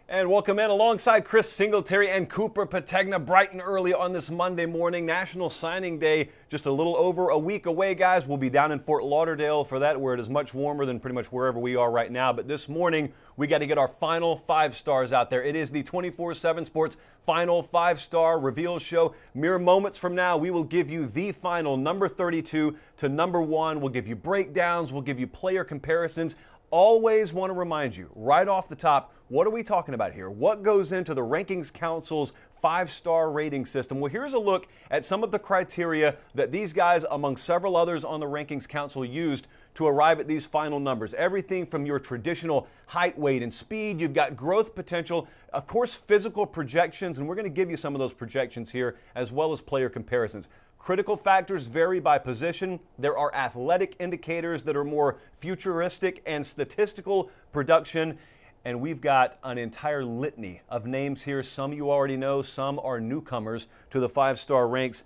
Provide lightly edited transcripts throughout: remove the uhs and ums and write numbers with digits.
And welcome in alongside Chris Singletary and Cooper Petagna, bright and early on this Monday morning. National Signing Day, just a little over a week away, guys. We'll be down in Fort Lauderdale for that, where it is much warmer than pretty much wherever we are right now. But this morning, we got to get our final 5 stars out there. It is the 247 Sports Final 5-Star Reveal Show. Mere moments from now, we will give you the final number 32 to number 1. We'll give you breakdowns. We'll give you player comparisons. Always want to remind you, right off the top, what are we talking about here? What goes into the Rankings Council's 5-star rating system? Well, here's a look at some of the criteria that these guys, among several others on the Rankings Council, used to arrive at these final numbers. Everything from your traditional height, weight, and speed. You've got growth potential, of course, physical projections, and we're going to give you some of those projections here, as well as player comparisons. Critical factors vary by position. There are athletic indicators that are more futuristic and statistical production. And we've got an entire litany of names here. Some you already know, some are newcomers to the 5-star ranks.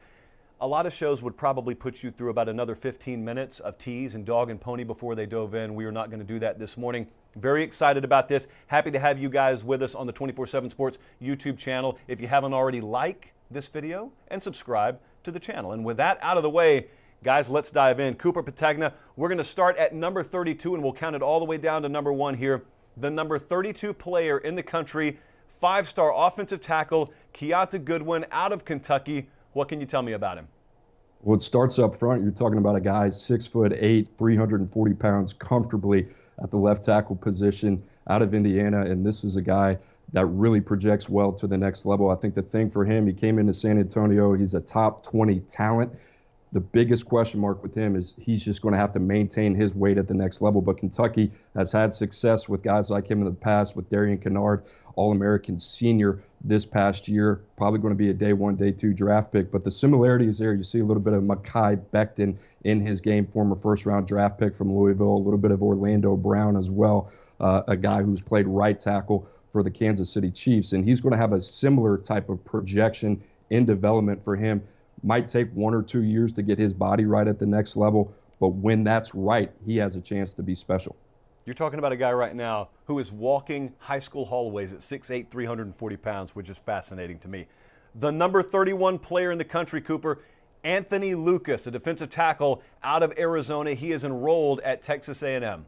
A lot of shows would probably put you through about another 15 minutes of tease and dog and pony before they dove in. We are not going to do that this morning. Very excited about this. Happy to have you guys with us on the 247 Sports YouTube channel. If you haven't already, like this video and subscribe to the channel. And with that out of the way, guys, let's dive in. Cooper Petagna, we're going to start at number 32, and we'll count it all the way down to number 1 here. The number 32 player in the country, 5-star offensive tackle, Keonta Goodwin out of Kentucky. What can you tell me about him? Well, it starts up front. You're talking about a guy 6'8", 340 pounds comfortably at the left tackle position out of Indiana, and this is a guy that really projects well to the next level. I think the thing for him, he came into San Antonio, he's a top 20 talent. The biggest question mark with him is he's just going to have to maintain his weight at the next level. But Kentucky has had success with guys like him in the past, with Darian Kennard, All-American senior this past year, probably going to be a day 1, day 2 draft pick. But the similarity is there. You see a little bit of Mekhi Becton in his game, former first-round draft pick from Louisville, a little bit of Orlando Brown as well, a guy who's played right tackle for the Kansas City Chiefs. And he's going to have a similar type of projection in development for him. Might take 1 or 2 years to get his body right at the next level, but when that's right, he has a chance to be special. You're talking about a guy right now who is walking high school hallways at 6'8", 340 pounds, which is fascinating to me. The number 31 player in the country, Cooper, Anthony Lucas, a defensive tackle out of Arizona. He is enrolled at Texas A&M.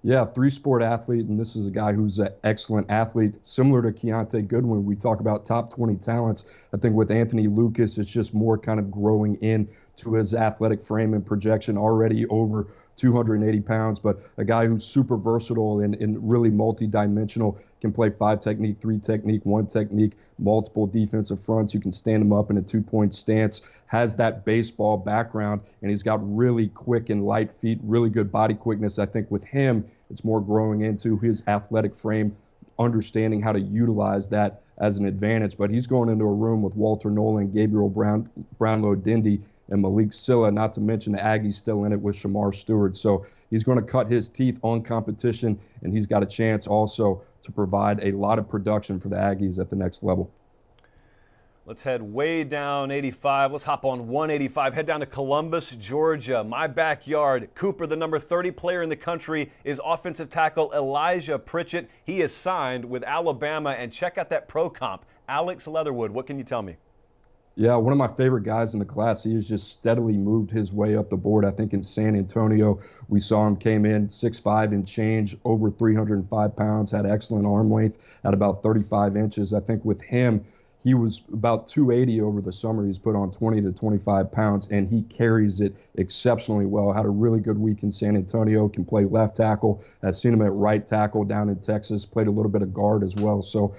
Yeah, 3-sport athlete, and this is a guy who's an excellent athlete. Similar to Keonta Goodwin, we talk about top 20 talents. I think with Anthony Lucas, it's just more kind of growing in to his athletic frame and projection, already over 280 pounds, but a guy who's super versatile and really multi-dimensional, can play 5 technique, 3 technique, 1 technique, multiple defensive fronts. You can stand him up in a 2-point stance, has that baseball background, and he's got really quick and light feet, really good body quickness. I think with him, it's more growing into his athletic frame, understanding how to utilize that as an advantage. But he's going into a room with Walter Nolan, Gabriel Brownlow-Dindy, and Malik Silla, not to mention the Aggies still in it with Shamar Stewart. So he's going to cut his teeth on competition, and he's got a chance also to provide a lot of production for the Aggies at the next level. Let's head way down 85. Let's hop on 185. Head down to Columbus, Georgia, my backyard. Cooper, the number 30 player in the country, is offensive tackle Elijah Pritchett. He is signed with Alabama. And check out that pro comp, Alex Leatherwood. What can you tell me? Yeah, one of my favorite guys in the class. He has just steadily moved his way up the board. I think in San Antonio, we saw him came in 6'5" and change, over 305 pounds, had excellent arm length at about 35 inches. I think with him, he was about 280 over the summer. He's put on 20 to 25 pounds, and he carries it exceptionally well. Had a really good week in San Antonio, can play left tackle. I've seen him at right tackle down in Texas, played a little bit of guard as well. So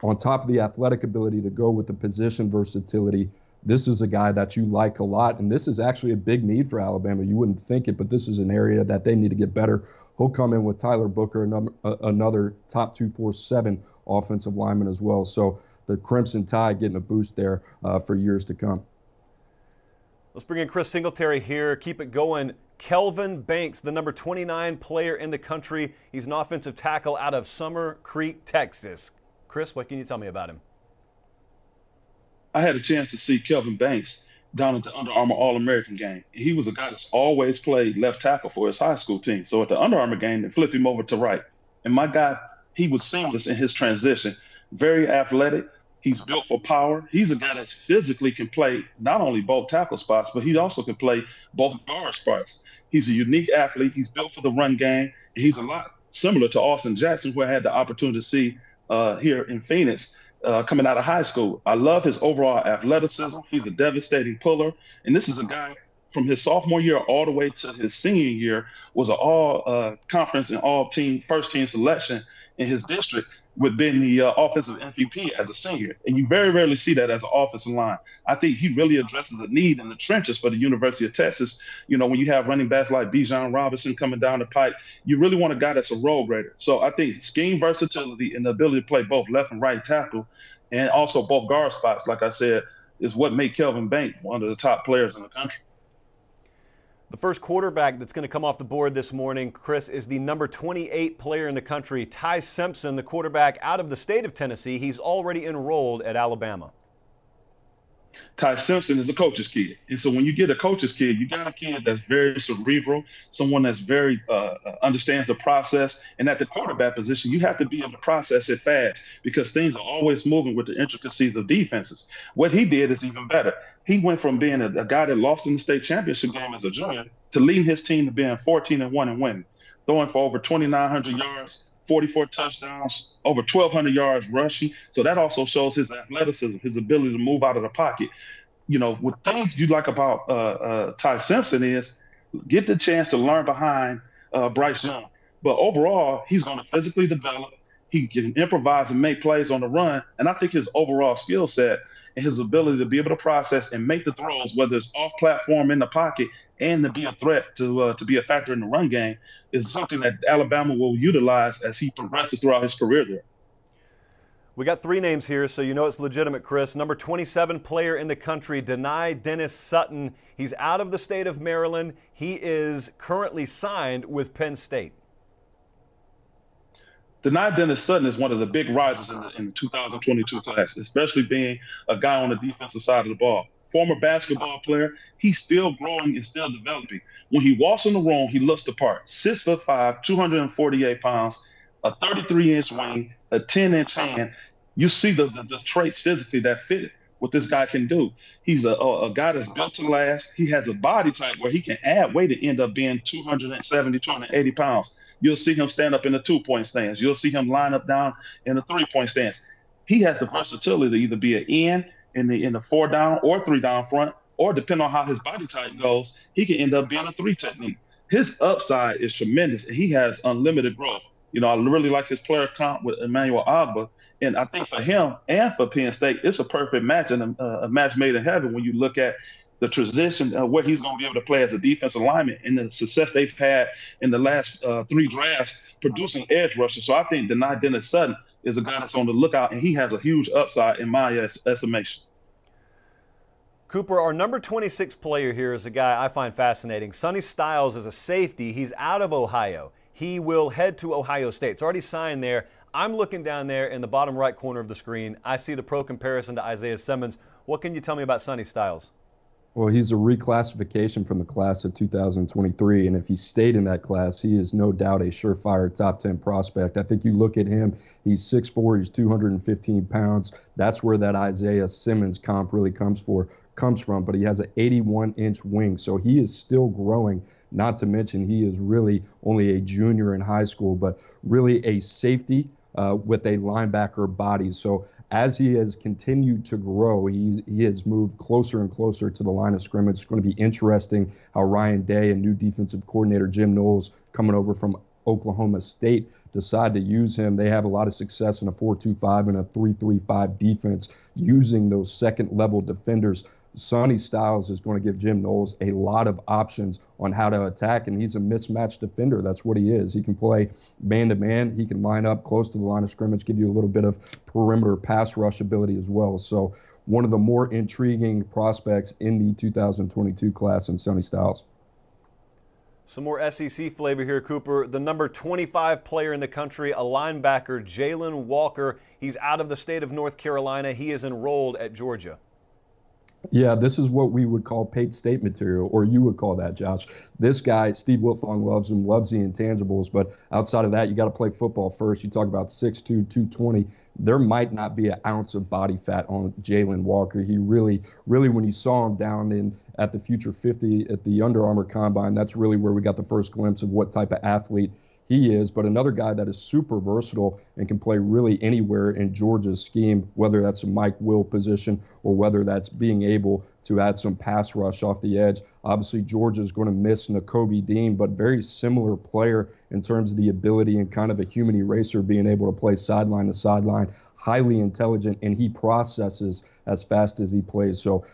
on top of the athletic ability to go with the position versatility, this is a guy that you like a lot, and this is actually a big need for Alabama. You wouldn't think it, but this is an area that they need to get better. He'll come in with Tyler Booker, another top 247 offensive lineman as well. So the Crimson Tide getting a boost there for years to come. Let's bring in Chris Singletary here. Keep it going. Kelvin Banks, the number 29 player in the country. He's an offensive tackle out of Summer Creek, Texas. Chris, what can you tell me about him? I had a chance to see Kelvin Banks down at the Under Armour All-American game. He was a guy that's always played left tackle for his high school team. So at the Under Armour game, they flipped him over to right. And my guy, he was seamless in his transition. Very athletic. He's built for power. He's a guy that physically can play not only both tackle spots, but he also can play both guard spots. He's a unique athlete. He's built for the run game. He's a lot similar to Austin Jackson, who I had the opportunity to see here in Phoenix coming out of high school. I love his overall athleticism. He's a devastating puller. And this is a guy from his sophomore year all the way to his senior year was an all-conference and all-team first-team selection in his district with being the offensive MVP as a senior. And you very rarely see that as an offensive line. I think he really addresses a need in the trenches for the University of Texas. You know, when you have running backs like Bijan Robinson coming down the pipe, you really want a guy that's a role grader. So I think scheme versatility and the ability to play both left and right tackle and also both guard spots, like I said, is what made Kelvin Banks one of the top players in the country. The first quarterback that's going to come off the board this morning, Chris, is the number 28 player in the country, Ty Simpson, the quarterback out of the state of Tennessee. He's already enrolled at Alabama. Ty Simpson is a coach's kid. And so when you get a coach's kid, you got a kid that's very cerebral, someone that's very understands the process. And at the quarterback position, you have to be able to process it fast because things are always moving with the intricacies of defenses. What he did is even better. He went from being a guy that lost in the state championship game as a junior to leading his team to being 14-1 and winning, throwing for over 2,900 yards, 44 touchdowns, over 1,200 yards rushing. So that also shows his athleticism, his ability to move out of the pocket. You know, what things you like about Ty Simpson is get the chance to learn behind Bryce Young. But overall, he's going to physically develop. He can improvise and make plays on the run. And I think his overall skill set and his ability to be able to process and make the throws, whether it's off platform in the pocket and to be a threat to be a factor in the run game, is something that Alabama will utilize as he progresses throughout his career there. We got three names here, so you know it's legitimate, Chris. Number 27 player in the country, Dani Dennis Sutton. He's out of the state of Maryland. He is currently signed with Penn State. Dani Dennis Sutton is one of the big risers in the 2022 class, especially being a guy on the defensive side of the ball. Former basketball player, he's still growing and still developing. When he walks in the room, he looks the part. 6'5", 248 pounds, a 33-inch wing, a 10-inch hand. You see the traits physically that fit what this guy can do. He's a guy that's built to last. He has a body type where he can add weight to end up being 270, 280 pounds. You'll see him stand up in the two-point stance. You'll see him line up down in the three-point stance. He has the versatility to either be an end in the 4-down or 3-down front, or depending on how his body type goes, he can end up being a 3 technique. His upside is tremendous, and he has unlimited growth. You know, I really like his player comp with Emmanuel Agba, and I think for him and for Penn State, it's a perfect match and a match made in heaven when you look at the transition, where he's going to be able to play as a defensive lineman and the success they've had in the last 3 drafts producing edge rushers. So I think Dani Dennis Sutton is a guy that's on the lookout, and he has a huge upside in my estimation. Cooper, our number 26 player here is a guy I find fascinating. Sonny Styles is a safety. He's out of Ohio. He will head to Ohio State. It's already signed there. I'm looking down there in the bottom right corner of the screen. I see the pro comparison to Isaiah Simmons. What can you tell me about Sonny Styles? Well, he's a reclassification from the class of 2023, and if he stayed in that class, he is no doubt a surefire top 10 prospect. I think you look at him, he's 6'4", he's 215 pounds. That's where that Isaiah Simmons comp really comes from, but he has an 81-inch wing, so he is still growing. Not to mention he is really only a junior in high school, but really a safety with a linebacker body. So as he has continued to grow, he has moved closer and closer to the line of scrimmage. It's going to be interesting how Ryan Day and new defensive coordinator Jim Knowles, coming over from Oklahoma State, decide to use him. They have a lot of success in a 4-2-5 and a 3-3-5 defense using those second-level defenders. Sonny Styles is going to give Jim Knowles a lot of options on how to attack, and he's a mismatched defender. That's what he is. He can play man-to-man. He can line up close to the line of scrimmage, give you a little bit of perimeter pass rush ability as well. So one of the more intriguing prospects in the 2022 class in Sonny Styles. Some more SEC flavor here, Cooper. The number 25 player in the country, a linebacker, Jalen Walker. He's out of the state of North Carolina. He is enrolled at Georgia. Yeah, this is what we would call Pate State material, or you would call that, Josh. This guy, Steve Wiltfong, loves him, loves the intangibles, but outside of that, you got to play football first. You talk about 6'2", 220. There might not be an ounce of body fat on Jalen Walker. He really, when you saw him down in at the Future 50 at the Under Armour Combine, that's really where we got the first glimpse of what type of athlete he is. But another guy that is super versatile and can play really anywhere in Georgia's scheme, whether that's a Mike Will position or whether that's being able to add some pass rush off the edge. Obviously, Georgia's going to miss Nakobe Dean, but very similar player in terms of the ability and kind of a human eraser, being able to play sideline to sideline, highly intelligent, and he processes as fast as he plays. So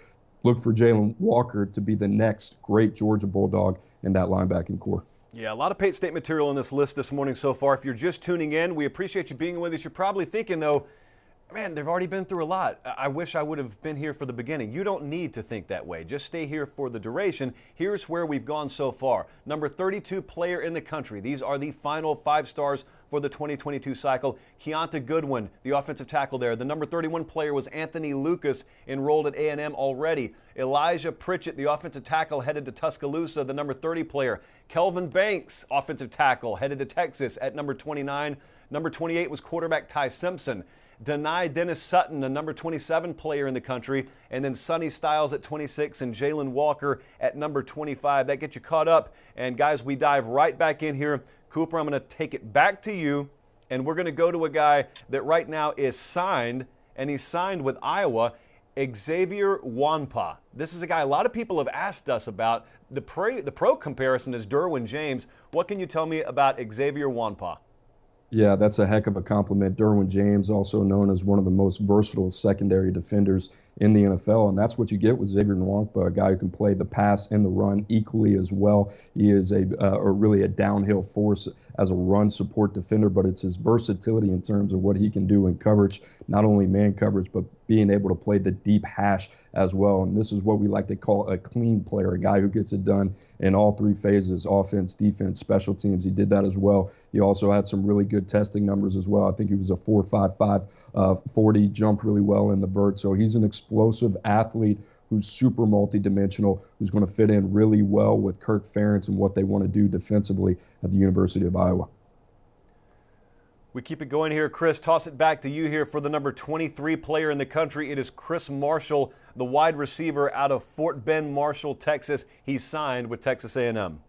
look for Jalen Walker to be the next great Georgia Bulldog in that linebacking core. Yeah, a lot of Pate State material on this list this morning so far. If you're just tuning in, we appreciate you being with us. You're probably thinking, though, man, they've already been through a lot. I wish I would have been here for the beginning. You don't need to think that way. Just stay here for the duration. Here's where we've gone so far. Number 32 player in the country. These are the final 5 stars for the 2022 cycle. Keonta Goodwin, the offensive tackle there. The number 31 player was Anthony Lucas, enrolled at A&M already. Elijah Pritchett, the offensive tackle, headed to Tuscaloosa, the number 30 player. Kelvin Banks, offensive tackle, headed to Texas at number 29. Number 28 was quarterback Ty Simpson. Deny Dennis Sutton, the number 27 player in the country, and then Sonny Styles at 26 and Jalen Walker at number 25. That gets you caught up. And guys, we dive right back in here. Cooper, I'm going to take it back to you, and we're going to go to a guy that right now is signed, and he's signed with Iowa, Xavier Nwankpa. This is a guy a lot of people have asked us about. The pro comparison is Derwin James. What can you tell me about Xavier Nwankpa? Yeah, that's a heck of a compliment. Derwin James, also known as one of the most versatile secondary defenders in the NFL, and that's what you get with Xavier Nwankpa, a guy who can play the pass and the run equally as well. He is really a downhill force as a run support defender, but it's his versatility in terms of what he can do in coverage, not only man coverage, but being able to play the deep hash as well. And this is what we like to call a clean player, a guy who gets it done in all 3 phases, offense, defense, special teams. He did that as well. He also had some really good testing numbers as well. I think he was a 4.55 40, jumped really well in the vert. So he's an explosive athlete who's super multidimensional, who's going to fit in really well with Kirk Ferentz and what they want to do defensively at the University of Iowa. We keep it going here. Chris, toss it back to you here for the number 23 player in the country. It is Chris Marshall, the wide receiver out of Fort Bend, Marshall, Texas. He's signed with Texas A&M.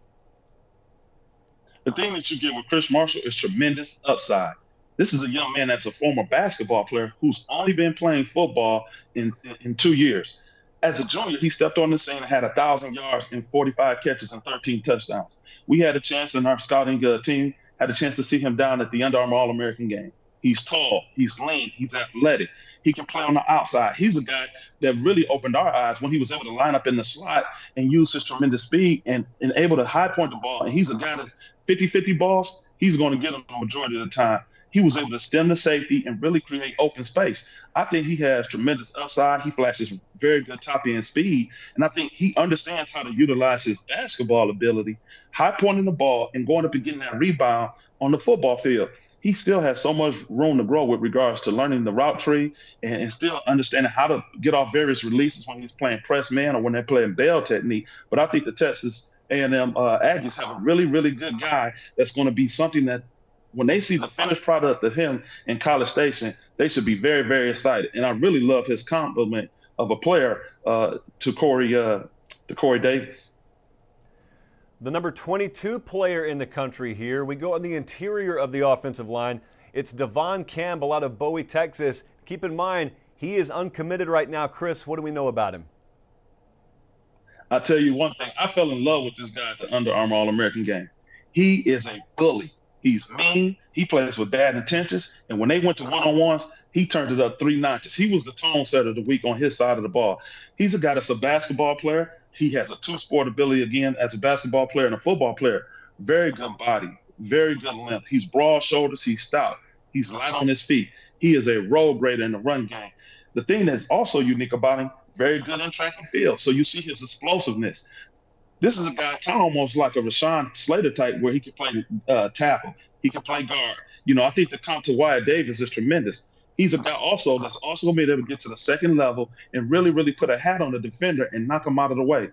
The thing that you get with Chris Marshall is tremendous upside. This is a young man that's a former basketball player who's only been playing football in 2 years. As a junior, he stepped on the scene and had 1,000 yards and 45 catches and 13 touchdowns. We had a chance in our scouting team, had a chance to see him down at the Under Armour All-American game. He's tall, he's lean, he's athletic. He can play on the outside. He's a guy that really opened our eyes when he was able to line up in the slot and use his tremendous speed and able to high point the ball. And he's a guy that's 50-50 balls, he's going to get them the majority of the time. He was able to stem the safety and really create open space. I think he has tremendous upside. He flashes very good top-end speed, and I think he understands how to utilize his basketball ability, high pointing the ball, and going up and getting that rebound on the football field. He still has so much room to grow with regards to learning the route tree and still understanding how to get off various releases when he's playing press man or when they're playing bail technique. But I think the Texas A&M Aggies have a really, really good guy that's going to be something that when they see the finished product of him in College Station, they should be very, very excited. And I really love his compliment of a player to Corey Davis. The number 22 player in the country here. We go on the interior of the offensive line. It's Devon Campbell out of Bowie, Texas. Keep in mind, he is uncommitted right now. Chris, what do we know about him? I'll tell you one thing. I fell in love with this guy at the Under Armour All-American game. He is a bully. He's mean. He plays with bad intentions. And when they went to one-on-ones, he turned it up 3 notches. He was the tone setter of the week on his side of the ball. He's a guy that's a basketball player. He has a 2-sport ability, again, as a basketball player and a football player. Very good body, very good length. He's broad shoulders. He's stout. He's light on his feet. He is a road grader in the run game. The thing that's also unique about him, very good in track and field. So you see his explosiveness. This is a guy kind of almost like a Rashawn Slater type where he can play tackle. He can play guard. You know, I think the comp to Wyatt Davis is tremendous. He's a guy also that's also going to be able to get to the second level and really, really put a hat on the defender and knock him out of the way.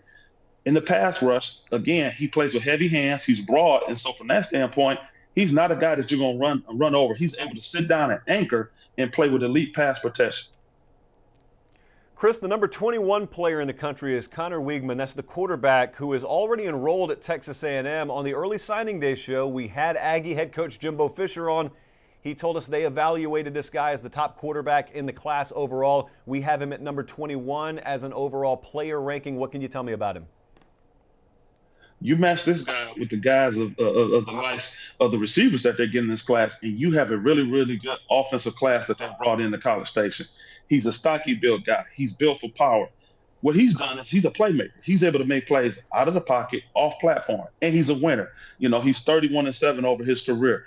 In the pass rush, again, he plays with heavy hands. He's broad, and so from that standpoint, he's not a guy that you're going to run over. He's able to sit down and anchor and play with elite pass protection. Chris, the number 21 player in the country is Connor Weigman. That's the quarterback who is already enrolled at Texas A&M. On the early signing day show, we had Aggie head coach Jimbo Fisher on. He told us they evaluated this guy as the top quarterback in the class overall. We have him at number 21 as an overall player ranking. What can you tell me about him? You match this guy with the guys of the likes of the receivers that they're getting in this class, and you have a really, really good offensive class that they brought into College Station. He's a stocky built guy. He's built for power. What he's done is he's a playmaker. He's able to make plays out of the pocket, off platform, and he's a winner. You know, he's 31-7 over his career.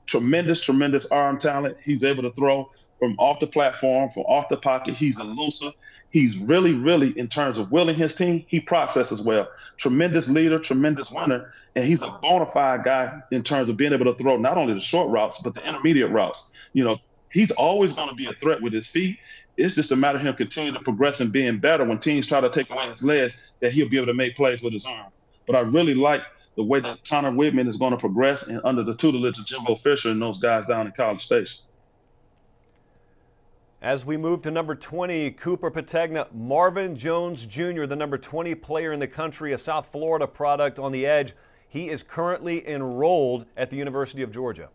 Tremendous arm talent. He's able to throw from off the platform, from off the pocket. He's elusive. He's really, really, in terms of willing his team, he processes well. Tremendous leader, tremendous winner, and he's a bona fide guy in terms of being able to throw not only the short routes, but the intermediate routes. You know, he's always going to be a threat with his feet. It's just a matter of him continuing to progress and being better. When teams try to take away his legs, that he'll be able to make plays with his arm. But I really like the way that Connor Weigman is going to progress and under the tutelage of Jimbo Fisher and those guys down in College Station. As we move to number 20, Cooper Petagna, Marvin Jones Jr., the number 20 player in the country, a South Florida product on the edge. He is currently enrolled at the University of Georgia.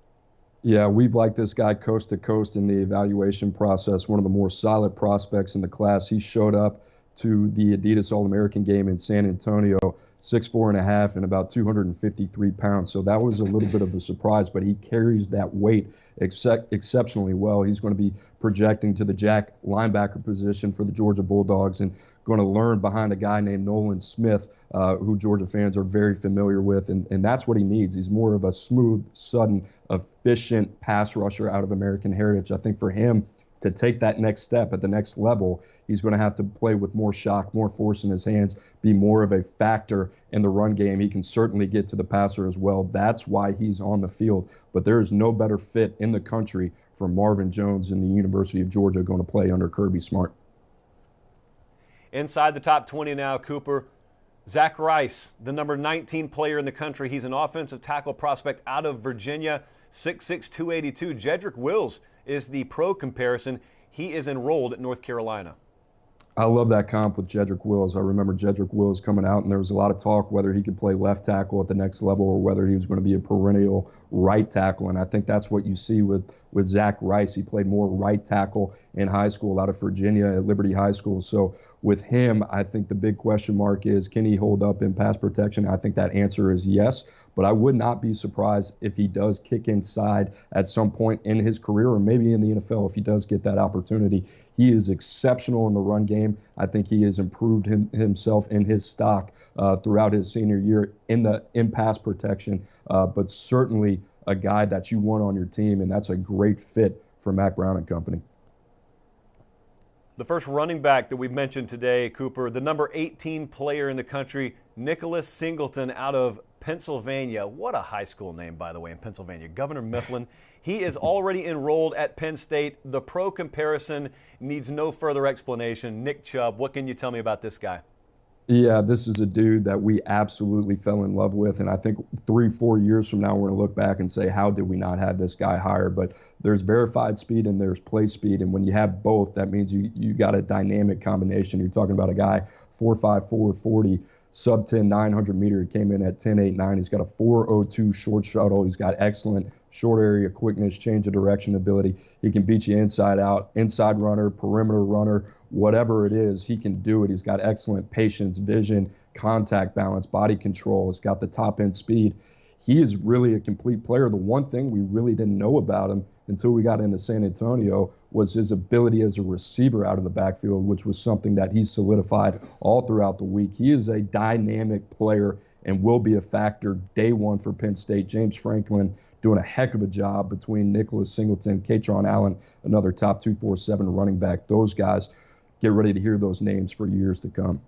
Yeah, we've liked this guy coast to coast in the evaluation process, one of the more solid prospects in the class. He showed up to the Adidas All-American game in San Antonio, 6'4.5" and about 253 pounds. So that was a little bit of a surprise, but he carries that weight exceptionally well. He's going to be projecting to the jack linebacker position for the Georgia Bulldogs and going to learn behind a guy named Nolan Smith, who Georgia fans are very familiar with, and that's what he needs. He's more of a smooth, sudden, efficient pass rusher out of American Heritage. I think for him to take that next step at the next level, he's going to have to play with more shock, more force in his hands, be more of a factor in the run game. He can certainly get to the passer as well. That's why he's on the field. But there is no better fit in the country for Marvin Jones in the University of Georgia going to play under Kirby Smart. Inside the top 20 now, Cooper, Zach Rice, the number 19 player in the country. He's an offensive tackle prospect out of Virginia, 6'6", 282. Jedrick Wills is the pro comparison. He is enrolled at North Carolina. I love that comp with Jedrick Wills. I remember Jedrick Wills coming out, and there was a lot of talk whether he could play left tackle at the next level or whether he was going to be a perennial right tackle. And I think that's what you see with Zach Rice. He played more right tackle in high school out of Virginia at Liberty High School. So with him, I think the big question mark is, can he hold up in pass protection? I think that answer is yes, but I would not be surprised if he does kick inside at some point in his career or maybe in the NFL if he does get that opportunity. He is exceptional in the run game. I think he has improved himself in his stock throughout his senior year in pass protection, but certainly a guy that you want on your team, and that's a great fit for Mack Brown and company. The first running back that we've mentioned today, Cooper, the number 18 player in the country, Nicholas Singleton out of Pennsylvania. What a high school name, by the way, in Pennsylvania. Governor Mifflin. He is already enrolled at Penn State. The pro comparison needs no further explanation. Nick Chubb, what can you tell me about this guy? Yeah, this is a dude that we absolutely fell in love with. And I think 3-4 years from now, we're going to look back and say, how did we not have this guy higher? But there's verified speed and there's play speed. And when you have both, that means you got a dynamic combination. You're talking about a guy 4.54, 40, sub 10, 900 meter. He came in at 10.89. He's got a 4.02 short shuttle. He's got excellent short area quickness, change of direction ability. He can beat you inside out, inside runner, perimeter runner, whatever it is, he can do it. He's got excellent patience, vision, contact balance, body control. He's got the top end speed. He is really a complete player. The one thing we really didn't know about him until we got into San Antonio was his ability as a receiver out of the backfield, which was something that he solidified all throughout the week. He is a dynamic player and will be a factor day one for Penn State. James Franklin doing a heck of a job between Nicholas Singleton, Katron Allen, another top 247 running back. Those guys, get ready to hear those names for years to come.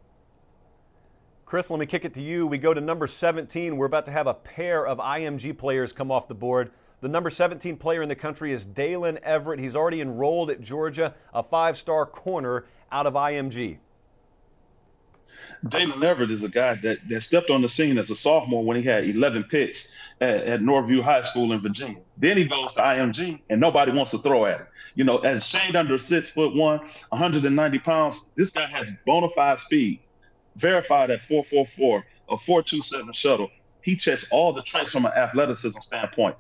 Chris, let me kick it to you. We go to number 17. We're about to have a pair of IMG players come off the board. The number 17 player in the country is Dalen Everett. He's already enrolled at Georgia, a 5-star corner out of IMG. Dalen Everett is a guy that stepped on the scene as a sophomore when he had 11 picks at Northview High School in Virginia. Then he goes to IMG, and nobody wants to throw at him. You know, as shade under 6'1", 190 pounds, this guy has bona fide speed, verified at 4.44, a 4.27 shuttle. He checks all the traits from an athleticism standpoint.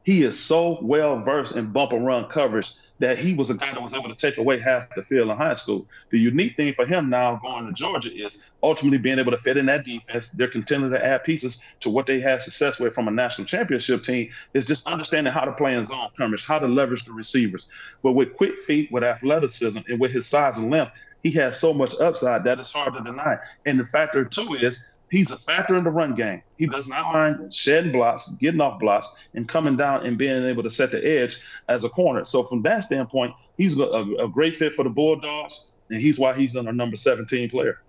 He is so well versed in bump and run coverage that he was a guy that was able to take away half the field in high school. The unique thing for him now going to Georgia is ultimately being able to fit in that defense. They're continuing to add pieces to what they had success with from a national championship team, is just understanding how to play in zone coverage, how to leverage the receivers. But with quick feet, with athleticism, and with his size and length, he has so much upside that it's hard to deny. And the factor, too, is he's a factor in the run game. He does not mind shedding blocks, getting off blocks, and coming down and being able to set the edge as a corner. So from that standpoint, he's a great fit for the Bulldogs, and he's why he's our number 17 player.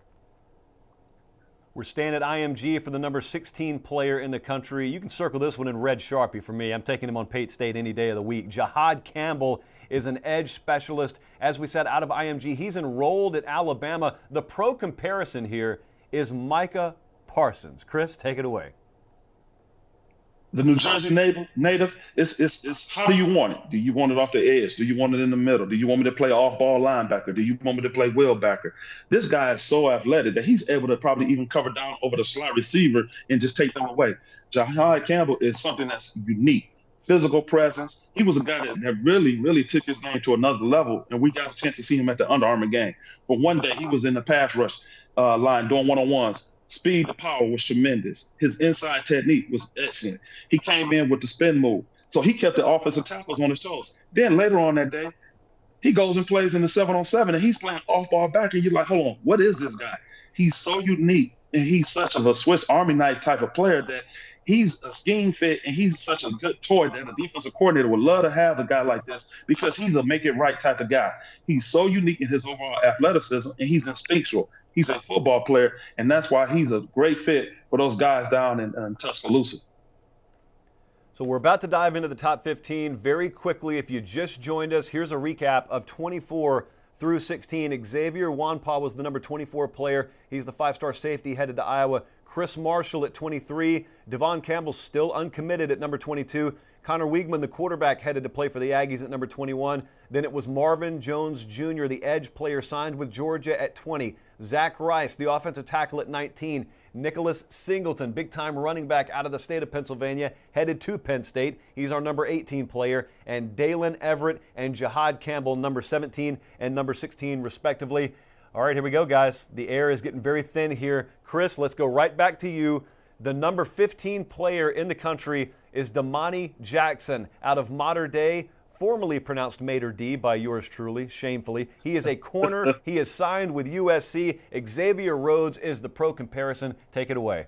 We're staying at IMG for the number 16 player in the country. You can circle this one in red Sharpie for me. I'm taking him on Pate State any day of the week. Jahad Campbell is an edge specialist. As we said, out of IMG, he's enrolled at Alabama. The pro comparison here is Micah Parsons. Chris, take it away. The New Jersey native, it's how do you want it? Do you want it off the edge? Do you want it in the middle? Do you want me to play off-ball linebacker? Do you want me to play wheelbacker? This guy is so athletic that he's able to probably even cover down over the slot receiver and just take them away. Jahad Campbell is something that's unique. Physical presence. He was a guy that really took his game to another level, and we got a chance to see him at the Under Armour game. For one day, he was in the pass rush line doing one-on-ones. Speed to power was tremendous. His inside technique was excellent. He came in with the spin move. So he kept the offensive tackles on his toes. Then later on that day, he goes and plays in the 7-on-7, and he's playing off-ball back, and you're like, hold on, what is this guy? He's so unique, and he's such of a Swiss Army knife type of player that he's a scheme fit, and he's such a good toy that a defensive coordinator would love to have a guy like this because he's a make-it-right type of guy. He's so unique in his overall athleticism, and he's instinctual. He's a football player, and that's why he's a great fit for those guys down in Tuscaloosa. So we're about to dive into the top 15 very quickly. If you just joined us, here's a recap of 24 through 16. Xavier Wanpa was the number 24 player. He's the 5-star safety headed to Iowa. Chris Marshall at 23. Devon Campbell still uncommitted at number 22. Connor Wiegman, the quarterback, headed to play for the Aggies at number 21. Then it was Marvin Jones Jr., the edge player, signed with Georgia at 20. Zach Rice, the offensive tackle, at 19. Nicholas Singleton, big-time running back out of the state of Pennsylvania, headed to Penn State. He's our number 18 player. And Dalen Everett and Jahad Campbell, number 17 and number 16, respectively. All right, here we go, guys. The air is getting very thin here. Chris, let's go right back to you. The number 15 player in the country is Damani Jackson out of Mater Dei, formerly pronounced Mater D by yours truly, shamefully. He is a corner. He is signed with USC. Xavier Rhodes is the pro comparison. Take it away.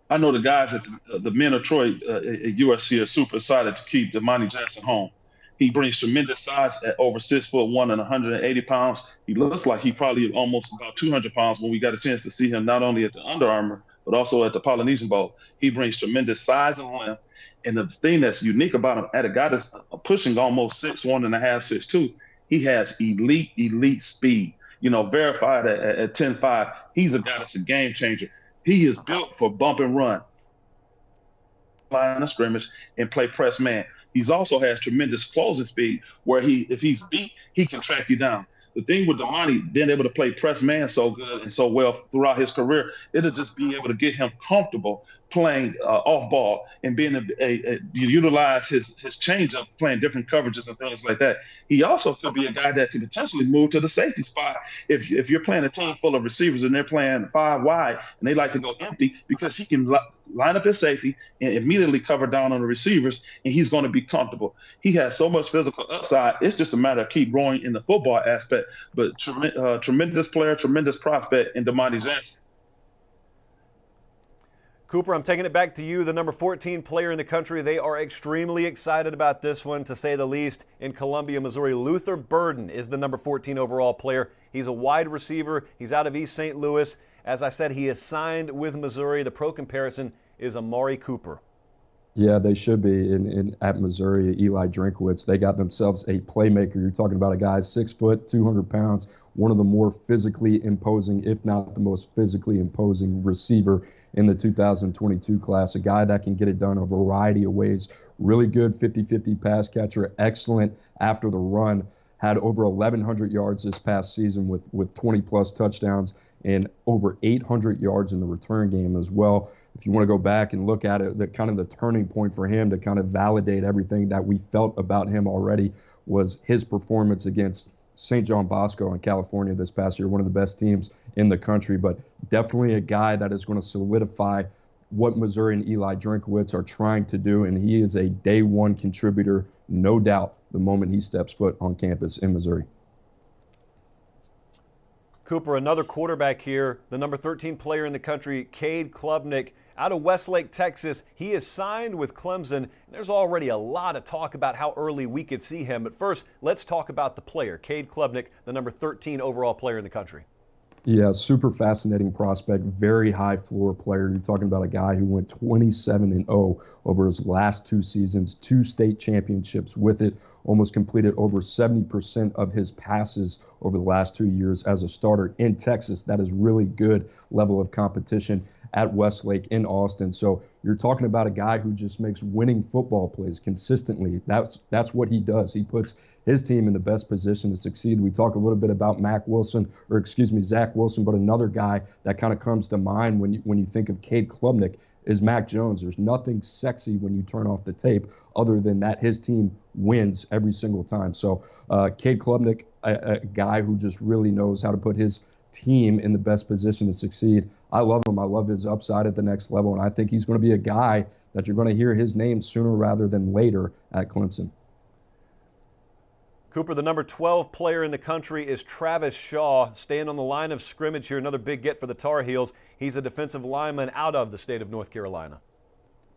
I know the guys at the men of Troy at USC are super excited to keep Damani Jackson home. He brings tremendous size at over 6'1" and 180 pounds. He looks like he probably almost about 200 pounds when we got a chance to see him not only at the Under Armour, but also at the Polynesian Bowl. He brings tremendous size and length. And the thing that's unique about him, at a guy that's pushing almost 6'1 and a half, 6'2", he has elite speed. You know, verified at 10.5. He's a guy that's a game changer. He is built for bump and run, line of scrimmage, and play press man. He's also has tremendous closing speed where if he's beat, he can track you down. The thing with Damani being able to play press man so good and so well throughout his career, it'll just be able to get him comfortable playing off ball and being able to utilize his changeup, playing different coverages and things like that. He also could be a guy that could potentially move to the safety spot if you're playing a team full of receivers and they're playing 5 wide and they like to go empty, because he can line up his safety and immediately cover down on the receivers, and he's going to be comfortable. He has so much physical upside. It's just a matter of keep growing in the football aspect, but tremendous player, tremendous prospect in Damani Jackson. Cooper, I'm taking it back to you, the number 14 player in the country. They are extremely excited about this one, to say the least, in Columbia, Missouri. Luther Burden is the number 14 overall player. He's a wide receiver. He's out of East St. Louis. As I said, he is signed with Missouri. The pro comparison is Amari Cooper. Yeah, they should be at Missouri. Eli Drinkwitz, they got themselves a playmaker. You're talking about a guy 6 foot, 200 pounds, one of the more physically imposing, if not the most physically imposing receiver in the 2022 class. A guy that can get it done a variety of ways. Really good 50-50 pass catcher, excellent after the run. Had over 1,100 yards this past season with 20 plus touchdowns and over 800 yards in the return game as well. If you want to go back and look at it, the turning point for him to kind of validate everything that we felt about him already was his performance against St. John Bosco in California this past year, one of the best teams in the country, but definitely a guy that is going to solidify what Missouri and Eli Drinkwitz are trying to do, and he is a day one contributor, no doubt, the moment he steps foot on campus in Missouri. Cooper, another quarterback here, the number 13 player in the country, Cade Klubnik, out of Westlake, Texas. He is signed with Clemson. There's already a lot of talk about how early we could see him. But first, let's talk about the player, Cade Klubnik, the number 13 overall player in the country. Yeah, super fascinating prospect, very high floor player. You're talking about a guy who went 27-0 over his last 2 seasons, 2 state championships with it, almost completed over 70% of his passes over the last 2 years as a starter in Texas. That is really good level of competition at Westlake in Austin. So you're talking about a guy who just makes winning football plays consistently. That's what he does. He puts his team in the best position to succeed. We talk a little bit about Zach Wilson, but another guy that kind of comes to mind when you think of Cade Klubnik is Mac Jones. There's nothing sexy when you turn off the tape other than that his team wins every single time. So Cade Klubnik, a guy who just really knows how to put his team in the best position to succeed. I love him. I love his upside at the next level, and I think he's going to be a guy that you're going to hear his name sooner rather than later at Clemson. Cooper, the number 12 player in the country is Travis Shaw, staying on the line of scrimmage here. Another big get for the Tar Heels. He's a defensive lineman out of the state of North Carolina.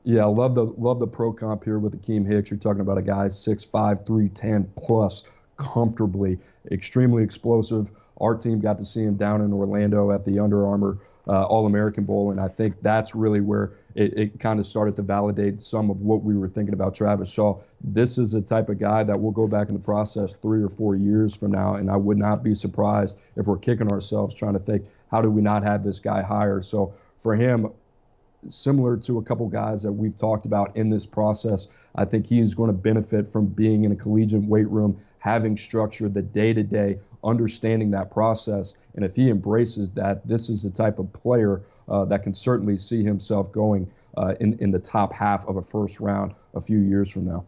Yeah, I love the pro comp here with Akeem Hicks. You're talking about a guy 6'5", 310 plus, comfortably, extremely explosive. Our team got to see him down in Orlando at the Under Armour All-American Bowl, and I think that's really where it kind of started to validate some of what we were thinking about Travis Shaw. This is the type of guy that will go back in the process 3 or 4 years from now, and I would not be surprised if we're kicking ourselves trying to think, how do we not have this guy higher? So for him, similar to a couple guys that we've talked about in this process, I think he's going to benefit from being in a collegiate weight room, having structure, the day-to-day, understanding that process. And if he embraces that, this is the type of player that can certainly see himself going in the top half of a first round a few years from now.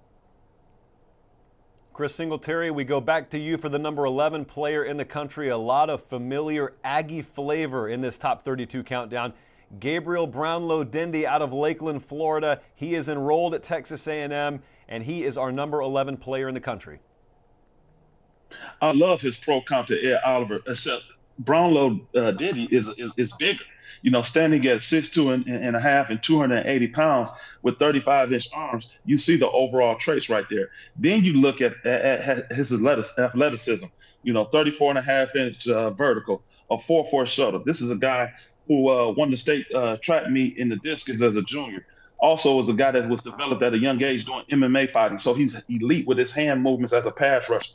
Chris Singletary, we go back to you for the number 11 player in the country. A lot of familiar Aggie flavor in this top 32 countdown. Gabriel Brownlow-Dendy out of Lakeland, Florida. He is enrolled at Texas A&M, and he is our number 11 player in the country. I love his pro comp to Ed Oliver, except Brownlow-Dendy is bigger. You know, standing at 6'2" and a half and 280 pounds with 35-inch arms, you see the overall traits right there. Then you look at his athleticism, 34.5-inch vertical, a 4.4 shuttle. This is a guy who won the state track meet in the discus as a junior. Also was a guy that was developed at a young age doing MMA fighting. So he's elite with his hand movements as a pass rusher.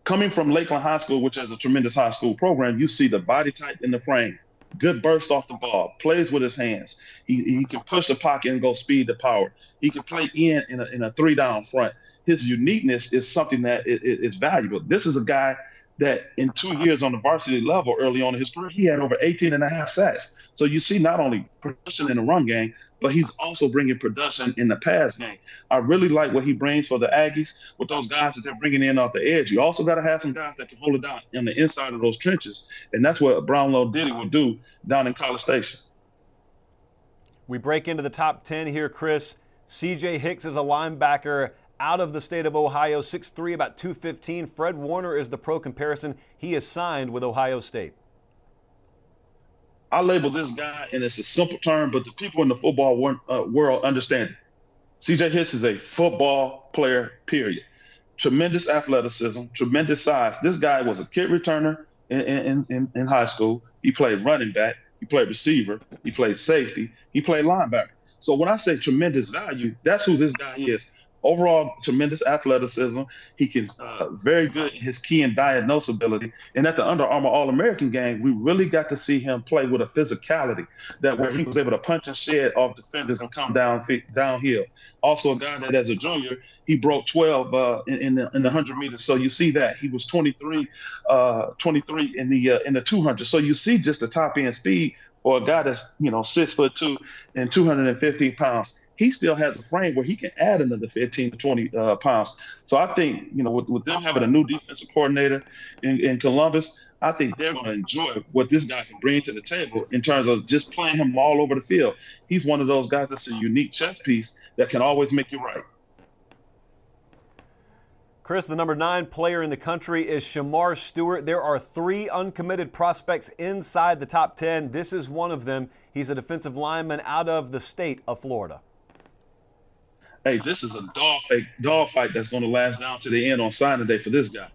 Coming from Lakeland High School, which has a tremendous high school program, you see the body type in the frame, good burst off the ball, plays with his hands. He can push the pocket and go speed to power. He can play in a 3-down front. His uniqueness is something that is valuable. This is a guy that in 2 years on the varsity level early on in his career, he had over 18.5 sacks. So you see not only production in the run game, but he's also bringing production in the pass game. I really like what he brings for the Aggies with those guys that they're bringing in off the edge. You also got to have some guys that can hold it down on the inside of those trenches, and that's what Brownlow-Dendy will do down in College Station. We break into the top 10 here, Chris. C.J. Hicks is a linebacker out of the state of Ohio, 6'3", about 215. Fred Warner is the pro comparison. He is signed with Ohio State. I label this guy, and it's a simple term, but the people in the football world understand it. C.J. Hicks is a football player, period. Tremendous athleticism, tremendous size. This guy was a kick returner in high school. He played running back. He played receiver. He played safety. He played linebacker. So when I say tremendous value, that's who this guy is. Overall, tremendous athleticism. He can very good in his key and diagnose ability. And at the Under Armour All-American game, we really got to see him play with a physicality that where he was able to punch and shed off defenders and come downhill. Also, a guy that as a junior, he broke 12 in the 100 meters. So you see that he was 23 in the 200. So you see just the top end speed for a guy that's 6'2" and 215 pounds. He still has a frame where he can add another 15 to 20 pounds. So I think, with them having a new defensive coordinator in Columbus, I think they're going to enjoy what this guy can bring to the table in terms of just playing him all over the field. He's one of those guys that's a unique chess piece that can always make you right. Chris, the number 9 player in the country is Shamar Stewart. There are 3 uncommitted prospects inside the top 10. This is one of them. He's a defensive lineman out of the state of Florida. Hey, this is a dog fight that's going to last down to the end on signing day for this guy.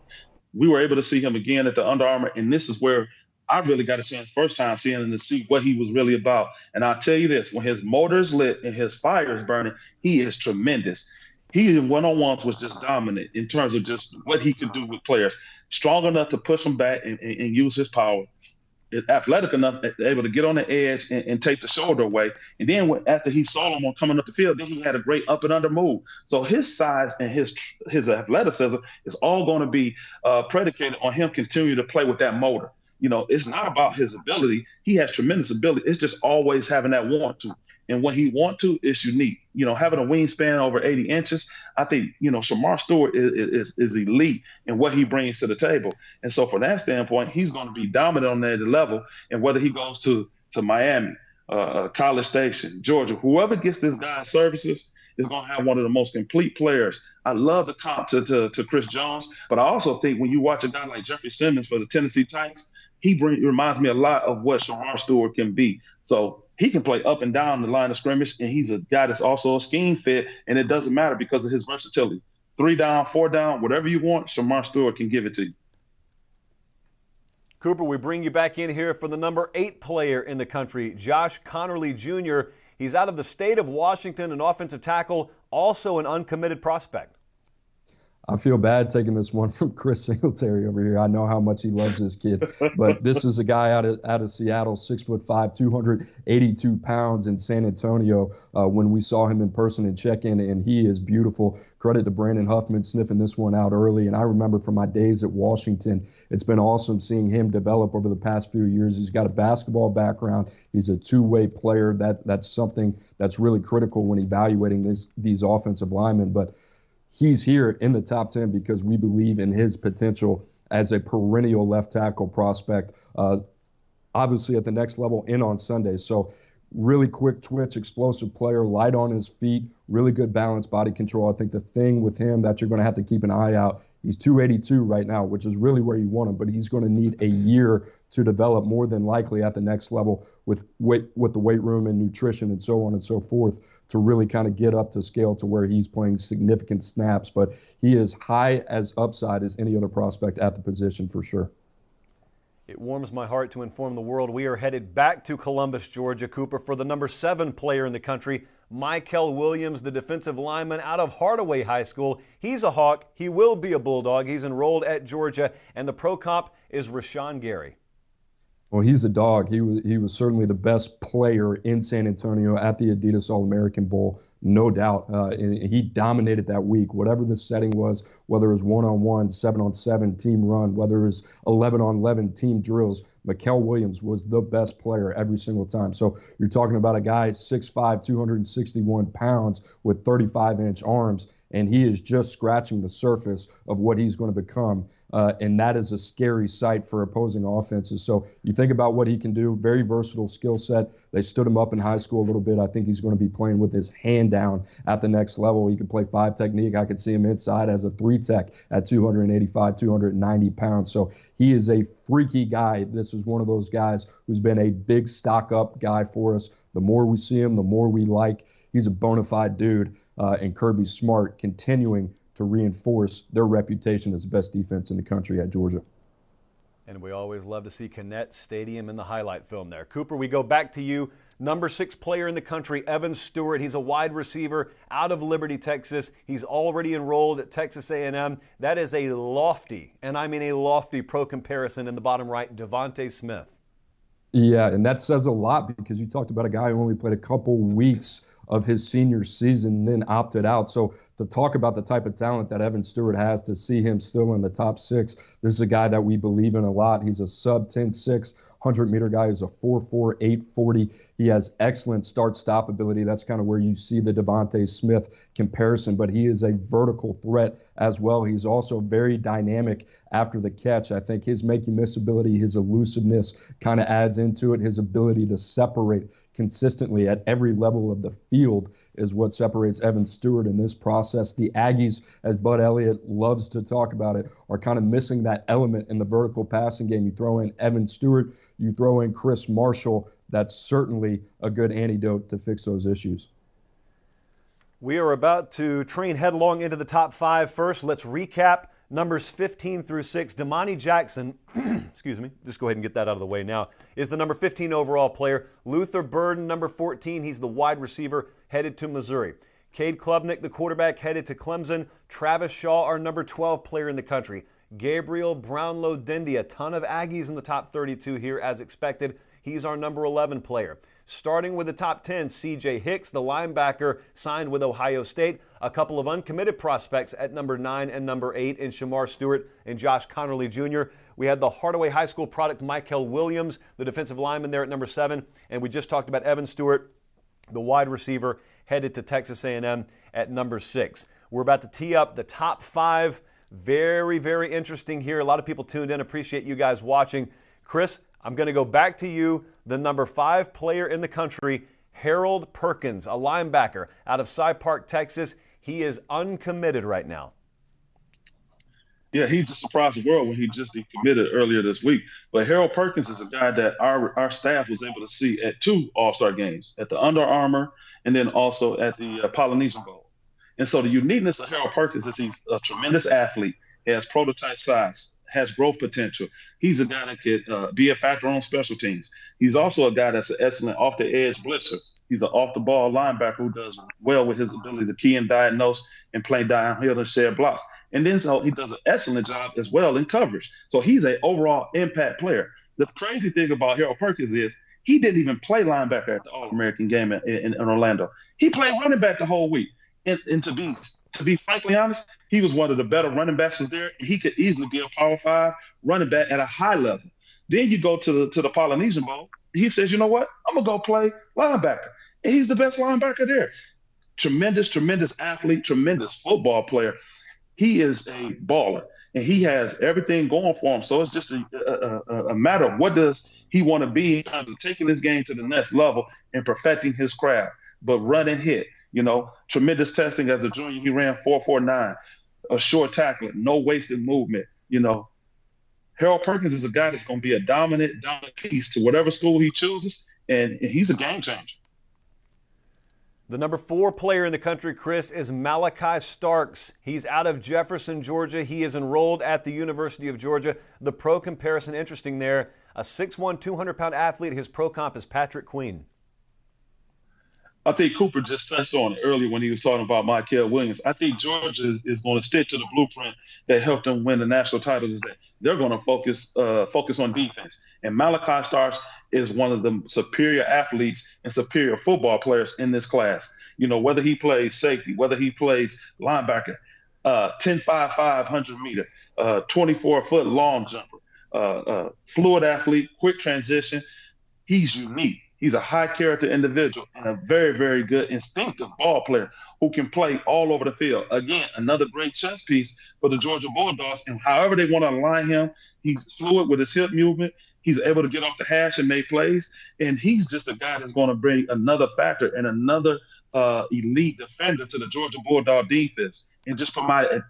We were able to see him again at the Under Armour, and this is where I really got a chance first time seeing him to see what he was really about. And I'll tell you this, when his motor's lit and his fire is burning, he is tremendous. He in one-on-ones was just dominant in terms of just what he could do with players. Strong enough to push them back and use his power. Athletic enough, able to get on the edge and take the shoulder away. And then after he saw him on coming up the field, then he had a great up and under move. So his size and his athleticism is all going to be predicated on him continuing to play with that motor. It's not about his ability. He has tremendous ability. It's just always having that want to. And when he want to, it's unique. Having a wingspan over 80 inches, I think, Shamar Stewart is elite in what he brings to the table. And so from that standpoint, he's going to be dominant on that level. And whether he goes to Miami, College Station, Georgia, whoever gets this guy's services is going to have one of the most complete players. I love the comp to Chris Jones, but I also think when you watch a guy like Jeffrey Simmons for the Tennessee Titans, he reminds me a lot of what Shamar Stewart can be. So he can play up and down the line of scrimmage, and he's a guy that's also a scheme fit, and it doesn't matter because of his versatility. 3 down, 4 down, whatever you want, Shamar Stewart can give it to you. Cooper, we bring you back in here for the number 8 player in the country, Josh Connerly Jr. He's out of the state of Washington, an offensive tackle, also an uncommitted prospect. I feel bad taking this one from Chris Singletary over here. I know how much he loves this kid, but this is a guy out of Seattle, 6'5", 282 pounds in San Antonio. When we saw him in person and check-in, and he is beautiful. Credit to Brandon Huffman sniffing this one out early. And I remember from my days at Washington, it's been awesome seeing him develop over the past few years. He's got a basketball background. He's a two-way player. That's something that's really critical when evaluating these offensive linemen. But he's here in the top 10 because we believe in his potential as a perennial left tackle prospect, obviously at the next level and on Sunday. So really quick twitch, explosive player, light on his feet, really good balance, body control. I think the thing with him that you're going to have to keep an eye out, he's 282 right now, which is really where you want him, but he's going to need a year to develop more than likely at the next level with the weight room and nutrition and so on and so forth to really kind of get up to scale to where he's playing significant snaps. But he is high as upside as any other prospect at the position for sure. It warms my heart to inform the world we are headed back to Columbus, Georgia, Cooper, for the number 7 player in the country, Michael Williams, the defensive lineman out of Hardaway High School. He's a Hawk. He will be a Bulldog. He's enrolled at Georgia, and the pro comp is Rashawn Gary. Well, he's a dog. He was certainly the best player in San Antonio at the Adidas All-American Bowl, no doubt. And he dominated that week, whatever the setting was, whether it was 1-on-1, 7-on-7 team run, whether it was 11-on-11 team drills. Michael Williams was the best player every single time. So you're talking about a guy 6'5", 261 pounds with 35-inch arms, and he is just scratching the surface of what he's going to become. And that is a scary sight for opposing offenses. So you think about what he can do, very versatile skill set. They stood him up in high school a little bit. I think he's going to be playing with his hand down at the next level. He can play 5 technique. I could see him inside as a 3 tech at 285, 290 pounds. So he is a freaky guy. This is one of those guys who's been a big stock up guy for us. The more we see him, the more we like. He's a bona fide dude. And Kirby Smart continuing to reinforce their reputation as the best defense in the country at Georgia. And we always love to see Connett Stadium in the highlight film there. Cooper, we go back to you. Number 6 player in the country, Evan Stewart. He's a wide receiver out of Liberty, Texas. He's already enrolled at Texas A&M. That is a lofty, and I mean a lofty pro comparison in the bottom right, Devontae Smith. Yeah, and that says a lot because you talked about a guy who only played a couple weeks of his senior season and then opted out. So to talk about the type of talent that Evan Stewart has, to see him still in the top 6, this is a guy that we believe in a lot. He's a sub 10.6 100-meter guy. He's a 4.4 840. He has excellent start-stop ability. That's kind of where you see the Devontae Smith comparison, but he is a vertical threat as well. He's also very dynamic after the catch. I think his make-you-miss ability, his elusiveness kind of adds into it. His ability to separate consistently at every level of the field is what separates Evan Stewart in this process. The Aggies, as Bud Elliott loves to talk about it, are kind of missing that element in the vertical passing game. You throw in Evan Stewart, you throw in Chris Marshall, that's certainly a good antidote to fix those issues. We are about to train headlong into the top 5. First, let's recap numbers 15 through 6. Damani Jackson, excuse me, just go ahead and get that out of the way now, is the number 15 overall player. Luther Burden, number 14, he's the wide receiver headed to Missouri. Cade Klubnik, the quarterback, headed to Clemson. Travis Shaw, our number 12 player in the country. Gabriel Brownlow-Dindy, a ton of Aggies in the top 32 here as expected. He's our number 11 player. Starting with the top 10, C.J. Hicks, the linebacker, signed with Ohio State. A couple of uncommitted prospects at number 9 and number 8 in Shamar Stewart and Josh Connerly Jr. We had the Hardaway High School product, Michael Williams, the defensive lineman there at number 7. And we just talked about Evan Stewart, the wide receiver, headed to Texas A&M at number 6. We're about to tee up the top 5. Very, very interesting here. A lot of people tuned in. Appreciate you guys watching. Chris, I'm going to go back to you. The number 5 player in the country, Harold Perkins, a linebacker out of Cy Park, Texas. He is uncommitted right now. Yeah, he just surprised the world when he just decommitted earlier this week. But Harold Perkins is a guy that our staff was able to see at 2 All-Star games, at the Under Armour and then also at the Polynesian Bowl. And so the uniqueness of Harold Perkins is he's a tremendous athlete. He has prototype size, has growth potential. He's a guy that could be a factor on special teams. He's also a guy that's an excellent off-the-edge blitzer. He's an off-the-ball linebacker who does well with his ability to key and diagnose and play downhill and share blocks. And then so he does an excellent job as well in coverage. So he's an overall impact player. The crazy thing about Harold Perkins is he didn't even play linebacker at the All-American game in Orlando. He played running back the whole week. And to be frankly honest, he was one of the better running backs was there. He could easily be a Power 5 running back at a high level. Then you go to the Polynesian Bowl. He says, you know what? I'm going to go play linebacker. And he's the best linebacker there. Tremendous, tremendous athlete, tremendous football player. He is a baller, and he has everything going for him. So it's just a matter of what does he want to be in terms of taking this game to the next level and perfecting his craft, but run and hit. Tremendous testing as a junior. He ran 4.49, a short tackler, no wasted movement. Harold Perkins is a guy that's going to be a dominant piece to whatever school he chooses, and he's a game changer. The number 4 player in the country, Chris, is Malachi Starks. He's out of Jefferson, Georgia. He is enrolled at the University of Georgia. The pro comparison, interesting there. A 6'1", 200-pound athlete. His pro comp is Patrick Queen. I think Cooper just touched on it earlier when he was talking about Michael Williams. I think Georgia is going to stick to the blueprint that helped them win the national title. Is that they're going to focus on defense. And Malachi Starks is one of the superior athletes and superior football players in this class. Whether he plays safety, whether he plays linebacker, 10.55 100-meter, 24-foot long jumper, fluid athlete, quick transition. He's unique. He's a high-character individual and a very, very good instinctive ball player who can play all over the field. Again, another great chess piece for the Georgia Bulldogs. And however they want to align him, he's fluid with his hip movement. He's able to get off the hash and make plays. And he's just a guy that's going to bring another factor and another elite defender to the Georgia Bulldog defense and just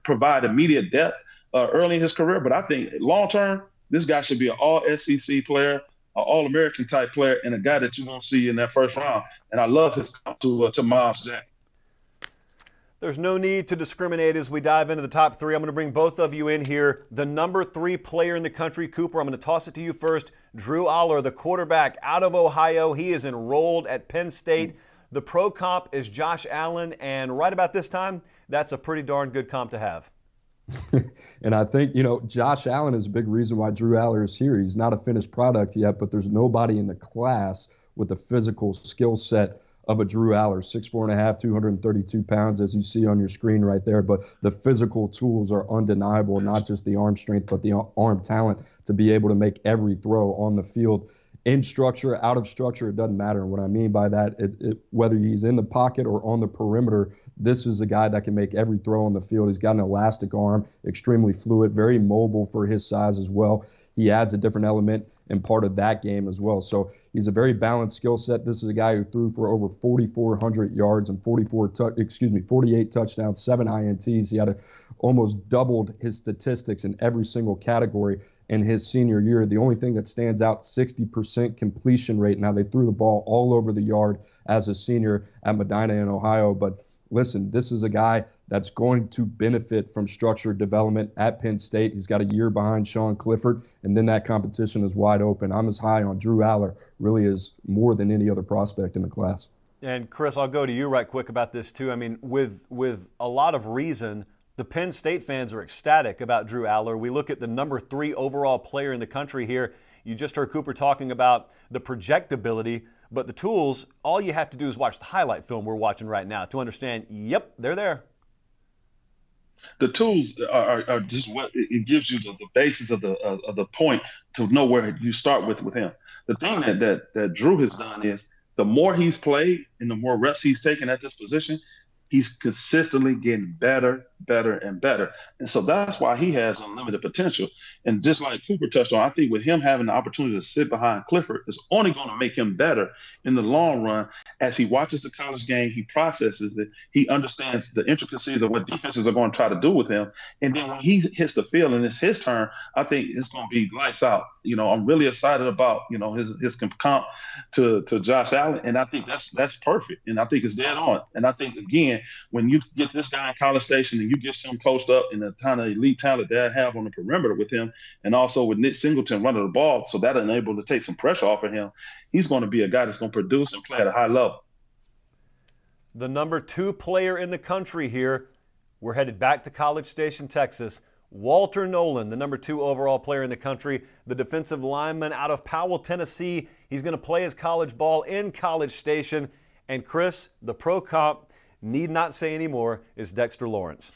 provide immediate depth early in his career. But I think long-term, this guy should be an all-SEC player, an All-American type player, and a guy that you're going to see in that first round. And I love his comp to Miles Jack. There's no need to discriminate as we dive into the top 3. I'm going to bring both of you in here. The number 3 player in the country, Cooper, I'm going to toss it to you first. Drew Aller, the quarterback out of Ohio, he is enrolled at Penn State. The pro comp is Josh Allen, and right about this time, that's a pretty darn good comp to have. And I think, Josh Allen is a big reason why Drew Aller is here. He's not a finished product yet, but there's nobody in the class with the physical skill set of a Drew Aller, 6'4.5", 232 pounds, as you see on your screen right there. But the physical tools are undeniable, not just the arm strength, but the arm talent to be able to make every throw on the field. In structure, out of structure, it doesn't matter. And what I mean by that, whether he's in the pocket or on the perimeter, this is a guy that can make every throw on the field. He's got an elastic arm, extremely fluid, very mobile for his size as well. He adds a different element in part of that game as well. So he's a very balanced skill set. This is a guy who threw for over 4,400 yards and 48 touchdowns, 7 INTs. He had almost doubled his statistics in every single category in his senior year. The only thing that stands out, 60% completion rate. Now, they threw the ball all over the yard as a senior at Medina in Ohio. But listen, this is a guy that's going to benefit from structured development at Penn State. He's got a year behind Sean Clifford, and then that competition is wide open. I'm as high on Drew Aller, really is more than any other prospect in the class. And Chris, I'll go to you right quick about this too. I mean, with a lot of reason, the Penn State fans are ecstatic about Drew Aller. We look at the number 3 overall player in the country here. You just heard Cooper talking about the projectability, but the tools, all you have to do is watch the highlight film we're watching right now to understand, yep, they're there. The tools are just what it gives you the basis of the point to know where you start with him. The thing that Drew has done is the more he's played and the more reps he's taken at this position, he's consistently getting better, and better. And so that's why he has unlimited potential. And just like Cooper touched on, I think with him having the opportunity to sit behind Clifford, it's only going to make him better in the long run. As he watches the college game, he processes it. He understands the intricacies of what defenses are going to try to do with him. And then when he hits the field and it's his turn, I think it's going to be lights out. I'm really excited about, his comp to Josh Allen. And I think that's perfect. And I think it's dead on. And I think, again, when you get this guy in College Station and you get him coached up in the kind of elite talent that I have on the perimeter with him, and also with Nick Singleton running the ball, so that enabled to take some pressure off of him, he's going to be a guy that's going to produce and play at a high level. The number 2 player in the country here, we're headed back to College Station, Texas. Walter Nolan, the number 2 overall player in the country, the defensive lineman out of Powell, Tennessee. He's going to play his college ball in College Station. And Chris, the pro comp, need not say anymore, is Dexter Lawrence.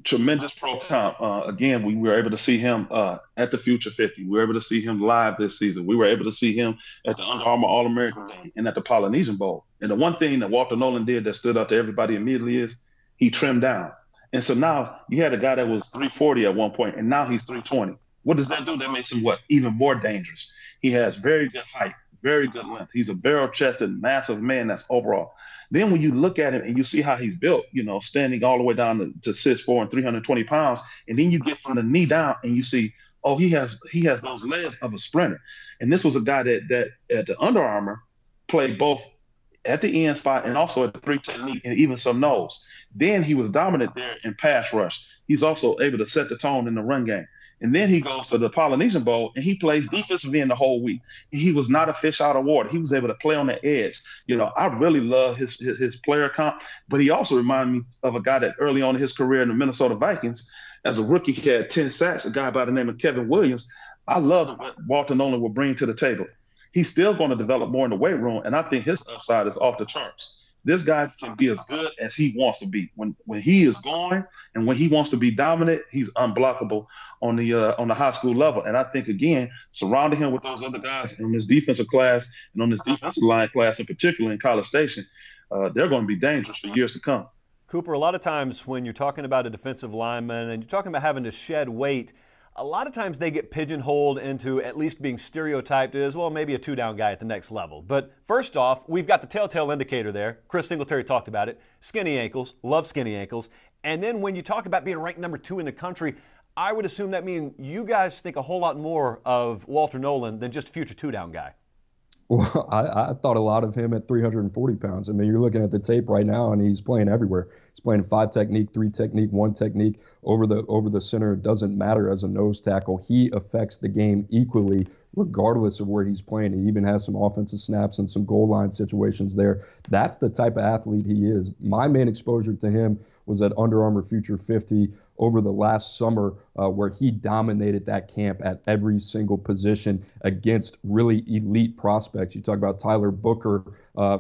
Tremendous pro comp. Again, we were able to see him at the Future 50. We were able to see him live this season. We were able to see him at the Under Armour All-American game and at the Polynesian Bowl. And the one thing that Walter Nolan did that stood out to everybody immediately is he trimmed down. And so now you had a guy that was 340 at one point, and now he's 320. What does that do? That makes him even more dangerous. He has very good height, very good length. He's a barrel-chested, massive man that's overall. Then when you look at him and you see how he's built, standing all the way down to 6'4" and 320 pounds, and then you get from the knee down and you see, oh, he has those legs of a sprinter. And this was a guy that at the Under Armour played both at the end spot and also at the 3 technique and even some nose. Then he was dominant there in pass rush. He's also able to set the tone in the run game. And then he goes to the Polynesian Bowl, and he plays defensive end the whole week. He was not a fish out of water. He was able to play on the edge. I really love his player comp, but he also reminded me of a guy that early on in his career in the Minnesota Vikings, as a rookie, he had 10 sacks, a guy by the name of Kevin Williams. I love what Walter Nolan will bring to the table. He's still going to develop more in the weight room, and I think his upside is off the charts. This guy can be as good as he wants to be. When he is going and when he wants to be dominant, he's unblockable on the high school level. And I think, again, surrounding him with those other guys in this defensive class and on this defensive line class in particular in College Station, they're going to be dangerous for years to come. Cooper, a lot of times when you're talking about a defensive lineman and you're talking about having to shed weight, a lot of times they get pigeonholed into at least being stereotyped as, well, maybe a 2-down guy at the next level. But first off, we've got the telltale indicator there. Chris Singletary talked about it. Skinny ankles, love skinny ankles. And then when you talk about being ranked number 2 in the country, I would assume that means you guys think a whole lot more of Walter Nolan than just a future 2-down guy. Well, I thought a lot of him at 340 pounds. I mean, you're looking at the tape right now, and he's playing everywhere. He's playing 5 technique, 3 technique, 1 technique over the center. It doesn't matter as a nose tackle. He affects the game equally, regardless of where he's playing. He even has some offensive snaps and some goal line situations there. That's the type of athlete he is. My main exposure to him was at Under Armour Future 50 over the last summer, where he dominated that camp at every single position against really elite prospects. You talk about Tyler Booker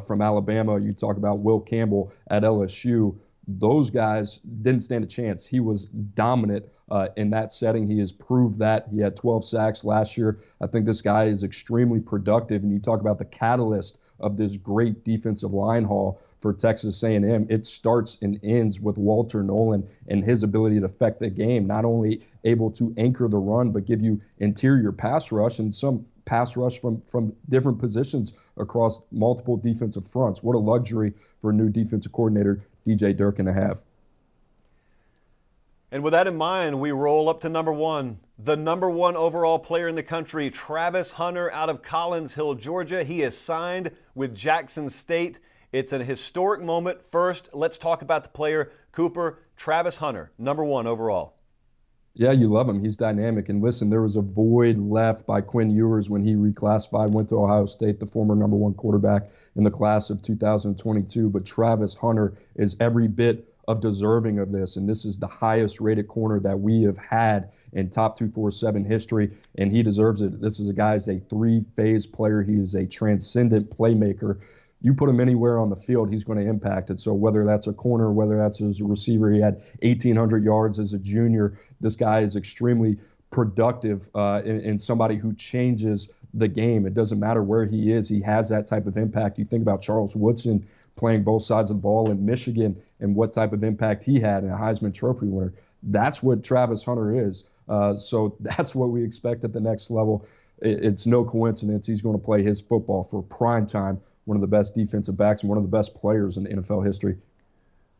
from Alabama. You talk about Will Campbell at LSU. Those guys didn't stand a chance. He was dominant in that setting. He has proved that. He had 12 sacks last year. I think this guy is extremely productive. And you talk about the catalyst of this great defensive line haul for Texas A&M. It starts and ends with Walter Nolan and his ability to affect the game, not only able to anchor the run, but give you interior pass rush and some pass rush from different positions across multiple defensive fronts. What a luxury for a new defensive coordinator, DJ Durkin, to have. And with that in mind, we roll up to number one. The number one overall player in the country, Travis Hunter out of Collins Hill, Georgia. He is signed with Jackson State. It's an historic moment. First, let's talk about the player, Cooper. Travis Hunter, number one overall. Yeah, you love him. He's dynamic. And listen, there was a void left by Quinn Ewers when he reclassified, went to Ohio State, the former number one quarterback in the class of 2022. But Travis Hunter is every bit of deserving of this. And this is the highest rated corner that we have had in top 247 history. And he deserves it. This is a guy who's a three-phase player. He is a transcendent playmaker. You put him anywhere on the field, he's going to impact it. So whether that's a corner, whether that's as a receiver, he had 1,800 yards as a junior. This guy is extremely productive and somebody who changes the game. It doesn't matter where he is. He has that type of impact. You think about Charles Woodson playing both sides of the ball in Michigan and what type of impact he had, and a Heisman Trophy winner. That's what Travis Hunter is. So that's what we expect at the next level. It's no coincidence he's going to play his football for prime time. One of the best defensive backs and one of the best players in NFL history.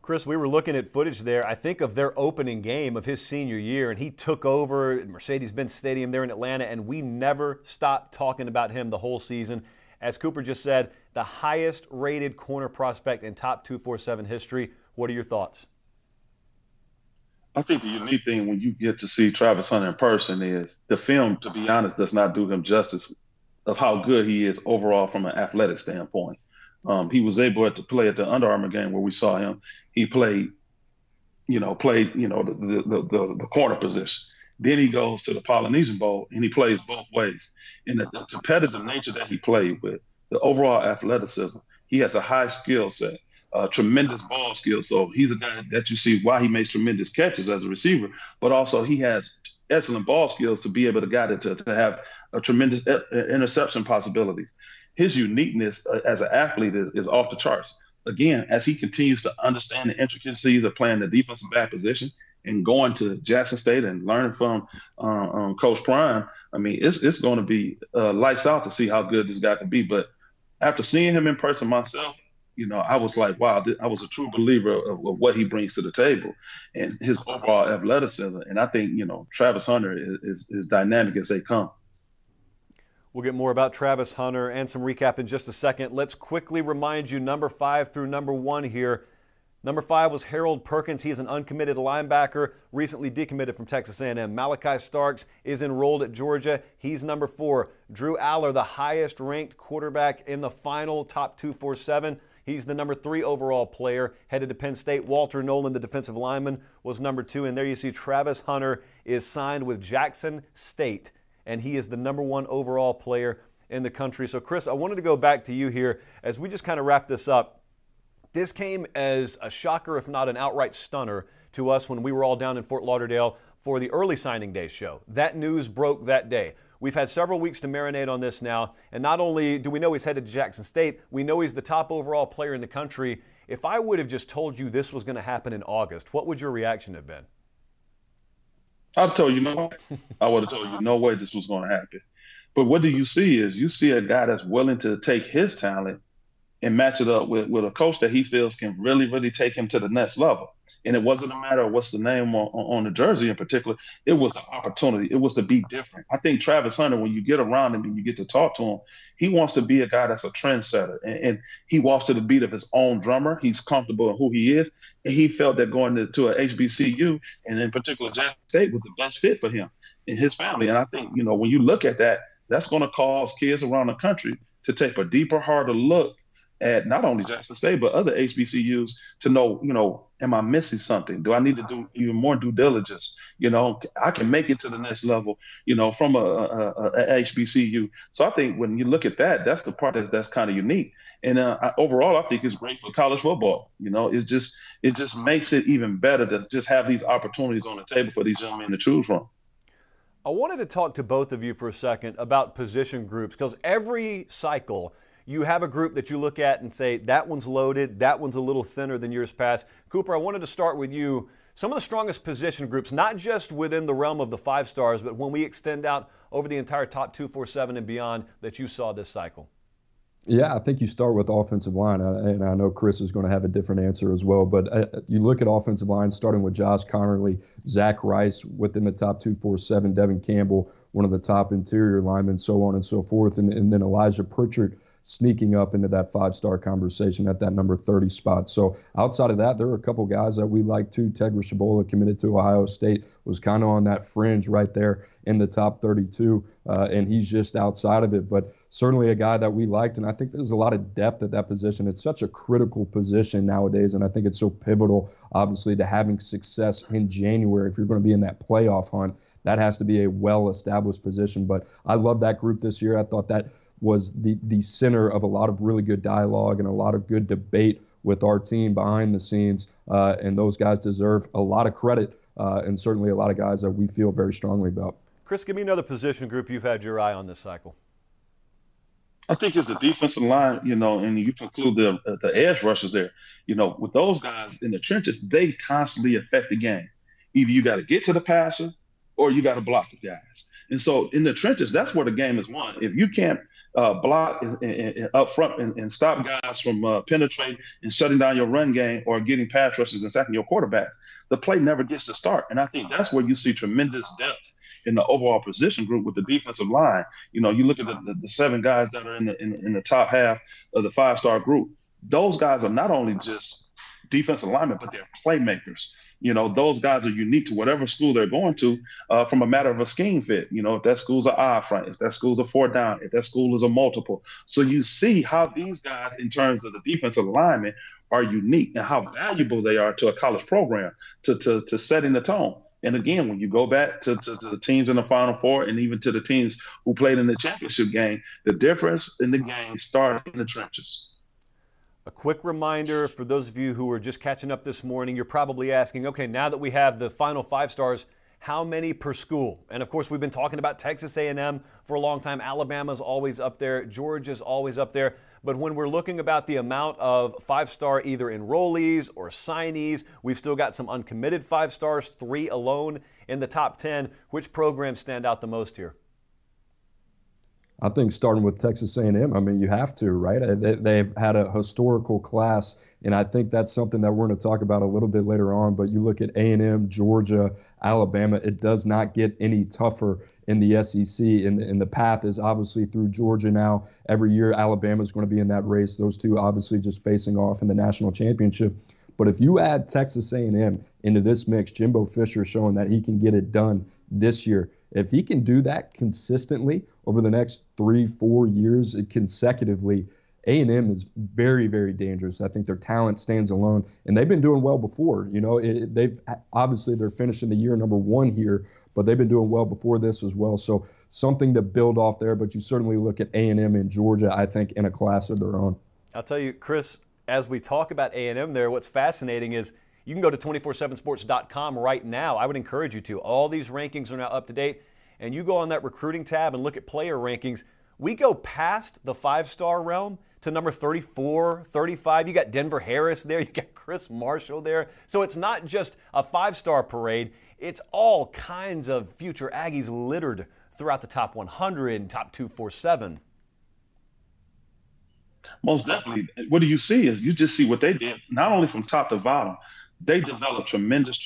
Chris, we were looking at footage there, I think, of their opening game of his senior year, and he took over at Mercedes-Benz Stadium there in Atlanta, and we never stopped talking about him the whole season. As Cooper just said, the highest-rated corner prospect in top 247 history. What are your thoughts? I think the unique thing when you get to see Travis Hunter in person is the film, to be honest, does not do him justice of how good he is overall from an athletic standpoint. He was able to play at the Under Armour game where we saw him. He played the corner position. Then he goes to the Polynesian Bowl and he plays both ways. And the competitive nature that he played with, the overall athleticism, he has a high skill set, tremendous ball skills. So he's a guy that you see why he makes tremendous catches as a receiver, but also he has excellent ball skills to be able to guide it to have a tremendous interception possibilities. His uniqueness as an athlete is off the charts. Again, as he continues to understand the intricacies of playing the defensive back position and going to Jackson State and learning from Coach Prime, I mean, it's going to be lights out to see how good this guy can be. But after seeing him in person myself, I was like, wow, I was a true believer of what he brings to the table and his overall athleticism. And I think, Travis Hunter is dynamic as they come. We'll get more about Travis Hunter and some recap in just a second. Let's quickly remind you number 5 through number 1 here. Number 5 was Harold Perkins. He is an uncommitted linebacker, recently decommitted from Texas A&M. Malachi Starks is enrolled at Georgia. He's number 4. Drew Aller, the highest-ranked quarterback in the final top 247. He's the number 3 overall player, headed to Penn State. Walter Nolan, the defensive lineman, was number 2. And there you see Travis Hunter is signed with Jackson State, and he is the number 1 overall player in the country. So, Chris, I wanted to go back to you here as we just kind of wrap this up. This came as a shocker, if not an outright stunner, to us when we were all down in Fort Lauderdale for the early signing day show. That news broke that day. We've had several weeks to marinate on this now, and not only do we know he's headed to Jackson State, we know he's the top overall player in the country. If I would have just told you this was going to happen in August, what would your reaction have been? I'd tell you no way. I would have told you no way this was going to happen. But what do you see is you see a guy that's willing to take his talent and match it up with a coach that he feels can really, really take him to the next level. And it wasn't a matter of what's the name on the jersey in particular. It was the opportunity. It was to be different. I think Travis Hunter, when you get around him and you get to talk to him, he wants to be a guy that's a trendsetter. And he walks to the beat of his own drummer. He's comfortable in who he is. And he felt that going to a HBCU, and in particular Jackson State, was the best fit for him and his family. And I think, when you look at that, that's going to cause kids around the country to take a deeper, harder look at not only Jackson State, but other HBCUs to know, am I missing something? Do I need to do even more due diligence? I can make it to the next level, from a HBCU. So I think when you look at that, that's the part that's kind of unique. And overall, I think it's great for college football. It just makes it even better to just have these opportunities on the table for these young men to choose from. I wanted to talk to both of you for a second about position groups, because every cycle you have a group that you look at and say, that one's loaded, that one's a little thinner than years past. Cooper, I wanted to start with you. Some of the strongest position groups, not just within the realm of the 5 stars, but when we extend out over the entire top 247 and beyond that you saw this cycle. Yeah, I think you start with offensive line, and I know Chris is going to have a different answer as well, but you look at offensive line, starting with Josh Connerly, Zach Rice within the top 247, Devin Campbell, one of the top interior linemen, so on and so forth, and then Elijah Pritchard sneaking up into that 5-star conversation at that number 30 spot. So outside of that, there are a couple guys that we like too. Tegra Shabola, committed to Ohio State, was kind of on that fringe right there in the top 32, and he's just outside of it. But certainly a guy that we liked, and I think there's a lot of depth at that position. It's such a critical position nowadays, and I think it's so pivotal, obviously, to having success in January. If you're going to be in that playoff hunt, that has to be a well-established position. But I love that group this year. I thought that was the center of a lot of really good dialogue and a lot of good debate with our team behind the scenes. And those guys deserve a lot of credit, and certainly a lot of guys that we feel very strongly about. Chris, give me another position group you've had your eye on this cycle. I think it's the defensive line, and you conclude the edge rushers there. With those guys in the trenches, they constantly affect the game. Either you got to get to the passer or you got to block the guys. And so in the trenches, that's where the game is won. If you can't block up front and stop guys from penetrating and shutting down your run game or getting pass rushes and sacking your quarterback, the play never gets to start. And I think that's where you see tremendous depth in the overall position group with the defensive line. You look at the 7 guys that are in the top half of the 5-star group. Those guys are not only just defensive linemen, but they're playmakers. Those guys are unique to whatever school they're going to from a matter of a scheme fit. If that school's an I front, if that school's a 4 down, if that school is a multiple. So you see how these guys, in terms of the defensive alignment, are unique and how valuable they are to a college program to setting the tone. And again, when you go back to the teams in the Final Four and even to the teams who played in the championship game, the difference in the game started in the trenches. A quick reminder for those of you who are just catching up this morning, you're probably asking, okay, now that we have the final 5 stars, how many per school? And of course, we've been talking about Texas A&M for a long time. Alabama's always up there. Georgia's always up there. But when we're looking about the amount of 5-star either enrollees or signees, we've still got some uncommitted 5 stars, 3 alone in the top 10. Which programs stand out the most here? I think starting with Texas A&M, I mean, you have to, right? They've had a historical class, and I think that's something that we're going to talk about a little bit later on. But you look at A&M, Georgia, Alabama, it does not get any tougher in the SEC, and the path is obviously through Georgia now. Every year, Alabama is going to be in that race. Those two obviously just facing off in the national championship. But if you add Texas A&M into this mix, Jimbo Fisher showing that he can get it done this year. If he can do that consistently over the next 3-4 years consecutively, A&M is very, very dangerous. I think their talent stands alone, and they've been doing well before. They're finishing the year number 1 here, but they've been doing well before this as well. So something to build off there. But you certainly look at A&M and Georgia, I think, in a class of their own. I'll tell you, Chris, as we talk about A&M there, what's fascinating is you can go to 247sports.com right now. I would encourage you to. All these rankings are now up to date. And you go on that recruiting tab and look at player rankings. We go past the 5-star realm to number 34, 35. You got Denver Harris there. You got Chris Marshall there. So it's not just a 5-star parade. It's all kinds of future Aggies littered throughout the top 100 and top 247. Most definitely. What do you see is you just see what they did, not only from top to bottom, they developed tremendous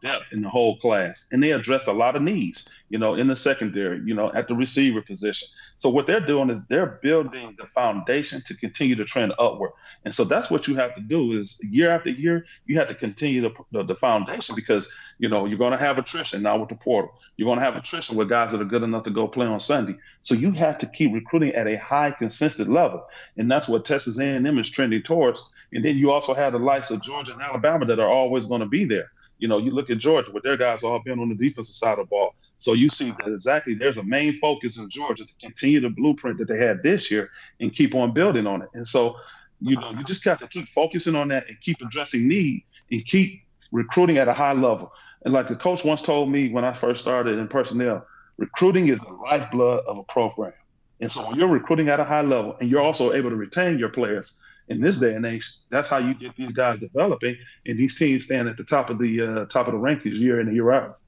depth in the whole class, and they addressed a lot of needs, in the secondary, at the receiver position. So what they're doing is they're building the foundation to continue to trend upward. And so that's what you have to do is year after year, you have to continue the foundation because, you're going to have attrition now with the portal. You're going to have attrition with guys that are good enough to go play on Sunday. So you have to keep recruiting at a high, consistent level. And that's what Texas A&M is trending towards. And then you also have the likes of Georgia and Alabama that are always going to be there. You look at Georgia, where their guys all been on the defensive side of the ball. So you see that exactly there's a main focus in Georgia to continue the blueprint that they had this year and keep on building on it. And so, you just got to keep focusing on that and keep addressing need and keep recruiting at a high level. And like the coach once told me when I first started in personnel, recruiting is the lifeblood of a program. And so when you're recruiting at a high level and you're also able to retain your players, in this day and age, that's how you get these guys developing and these teams staying at the top of the rankings year in and year out.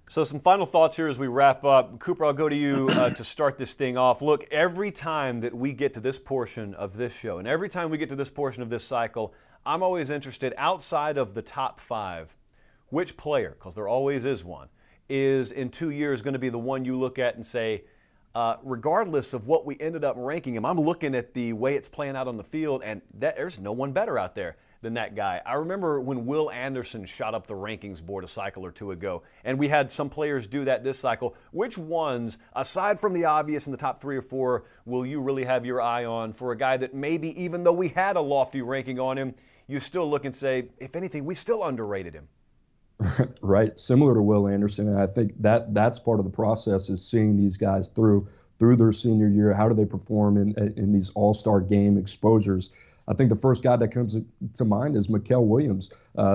So some final thoughts here as we wrap up. Cooper, I'll go to you to start this thing off. Look, every time that we get to this portion of this show and every time we get to this portion of this cycle, I'm always interested, outside of the top 5, which player, because there always is one, is in 2 years going to be the one you look at and say, regardless of what we ended up ranking him, I'm looking at the way it's playing out on the field, and there's no one better out there than that guy. I remember when Will Anderson shot up the rankings board a cycle or two ago, and we had some players do that this cycle. Which ones, aside from the obvious in the top 3 or 4, will you really have your eye on for a guy that maybe, even though we had a lofty ranking on him, you still look and say, if anything, we still underrated him? Right, similar to Will Anderson, and I think that's part of the process is seeing these guys through their senior year. How do they perform in these all-star game exposures? I think the first guy that comes to mind is Mikael Williams,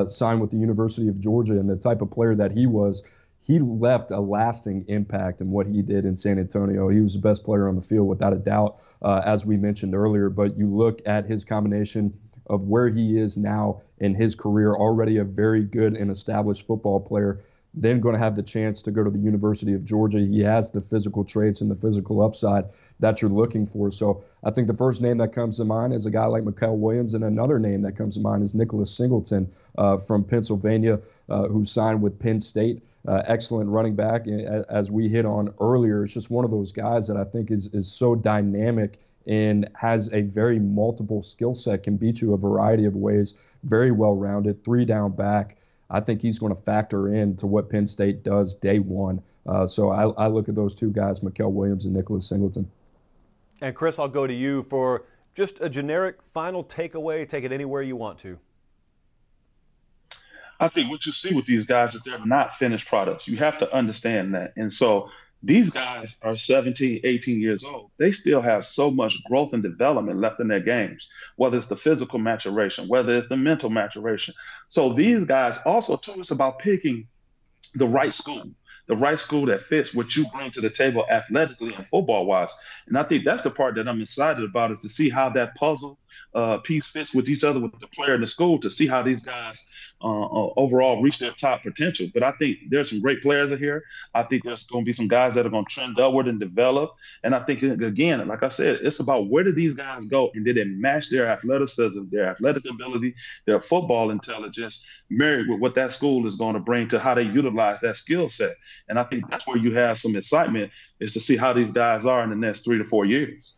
signed with the University of Georgia, and the type of player that he was. He left a lasting impact in what he did in San Antonio. He was the best player on the field without a doubt, as we mentioned earlier. But you look at his combination of where he is now in his career, already a very good and established football player, then going to have the chance to go to the University of Georgia. He has the physical traits and the physical upside that you're looking for. So I think the first name that comes to mind is a guy like Mikael Williams, and another name that comes to mind is Nicholas Singleton from Pennsylvania, who signed with Penn State. Excellent running back, as we hit on earlier. It's just one of those guys that I think is so dynamic and has a very multiple skill set, can beat you a variety of ways, very well-rounded, 3-down back. I think he's going to factor into what Penn State does day one. So I look at those two guys, Mikael Williams and Nicholas Singleton. And Chris, I'll go to you for just a generic final takeaway. Take it anywhere you want to. I think what you see with these guys is they're not finished products. You have to understand that. And so these guys are 17, 18 years old. They still have so much growth and development left in their games, whether it's the physical maturation, whether it's the mental maturation. So these guys also, too, it's about picking the right school that fits what you bring to the table athletically and football-wise. And I think that's the part that I'm excited about, is to see how that puzzle piece fits with each other, with the player in the school, to see how these guys overall reach their top potential. But I think there's some great players here. I think there's going to be some guys that are going to trend upward and develop. And I think, again, like I said, it's about where did these guys go, and did it match their athleticism, their athletic ability, their football intelligence, married with what that school is going to bring to how they utilize that skill set. And I think that's where you have some excitement, is to see how these guys are in the next 3 to 4 years.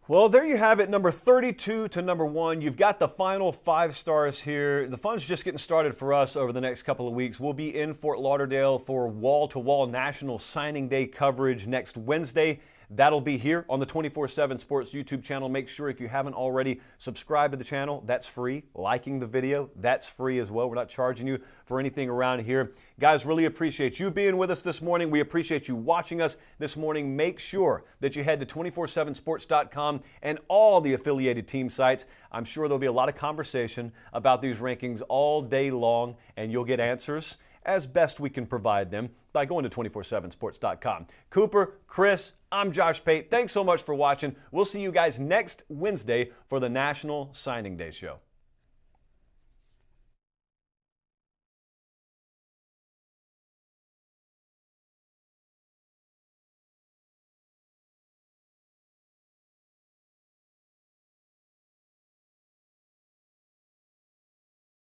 Well, there you have it, number 32 to number 1. You've got the final 5 stars here. The fun's just getting started for us over the next couple of weeks. We'll be in Fort Lauderdale for wall-to-wall National Signing Day coverage next Wednesday. That'll be here on the 247 Sports YouTube channel. Make sure, if you haven't already, subscribe to the channel. That's free. Liking the video, that's free as well. We're not charging you for anything around here. Guys, really appreciate you being with us this morning. We appreciate you watching us this morning. Make sure that you head to 247sports.com and all the affiliated team sites. I'm sure there'll be a lot of conversation about these rankings all day long, and you'll get answers as best we can provide them by going to 247sports.com. Cooper, Chris, I'm Josh Pate. Thanks so much for watching. We'll see you guys next Wednesday for the National Signing Day Show.